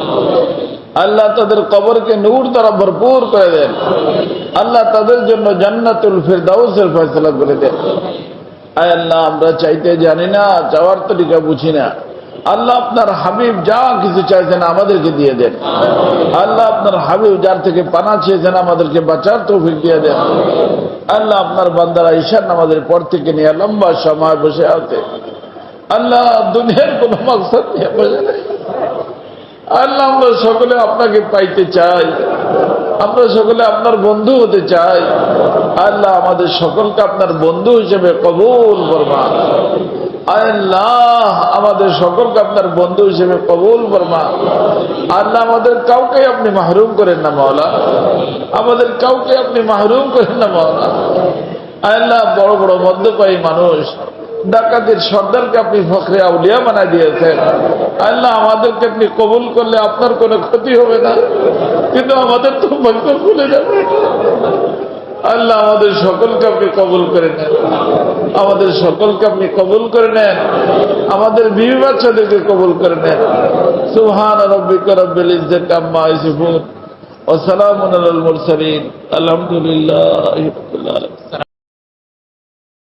আল্লাহ তাদের কবরকে নূর দ্বারা ভরপুর করে দেন। আল্লাহ তাদের জন্য জান্নাতুল ফিরদাউসের ফয়সালা করে দেন। আয় আল্লাহ আমরা চাইতে জানি না, চাওয়ার তরিকা বুঝি না। আল্লাহ আপনার হাবিব যা কিছু চাইছেন আমাদেরকে দিয়ে দেন। আল্লাহ আপনার হাবিব যার থেকে পানা চেয়েছেন আমাদেরকে বাঁচার তৌফিক দিয়ে দেন। আল্লাহ আপনার বান্দারা ঈশার নামাজের পর থেকে নিয়ে লম্বা সময় বসে আছে। আল্লাহ দুনিয়ার কোন মাকসাদ নিয়ে বসে নেই। আল্লাহ আমরা সকলে আপনাকে পাইতে চাই, আমরা সকলে আপনার বন্ধু হতে চাই। আল্লাহ আমাদের সকলকে আপনার বন্ধু হিসেবে কবুল ফরমান। আল্লাহ আমাদের সকলকে আপনার বন্ধু হিসেবে কবুল ফরমান। আল্লাহ আমাদের কাউকে আপনি মাহরুম করেন না মাওলা, আমাদের কাউকে আপনি মাহরুম করেন না মাওলা। আল্লাহ বড় বড় মধ্যপায়ী মানুষ, ডাকাতের সর্দারকে আপনি ফখরে আউলিয়া বানায় দিয়েছেন। আল্লাহ আমাদেরকে আপনি কবুল করলে আপনার কোনো ক্ষতি হবে না, কিন্তু আমাদের তো ভাগ্য ভুলে যাবে। আল্লাহ আমাদের সকলকে আপনি কবুল করে নেন, আমাদের সকলকে আপনি কবুল করে নেন, আমাদের বিবি বাচ্চাদেরকে কবুল করে নেন। সুবহান রাব্বিকা রাব্বিল ইজ্জাতি আম্মা ইয়াসিফুন ওয়া সালামুন আলাল মুরসালিন আলহামদুলিল্লাহি রাব্বিল আলামিন।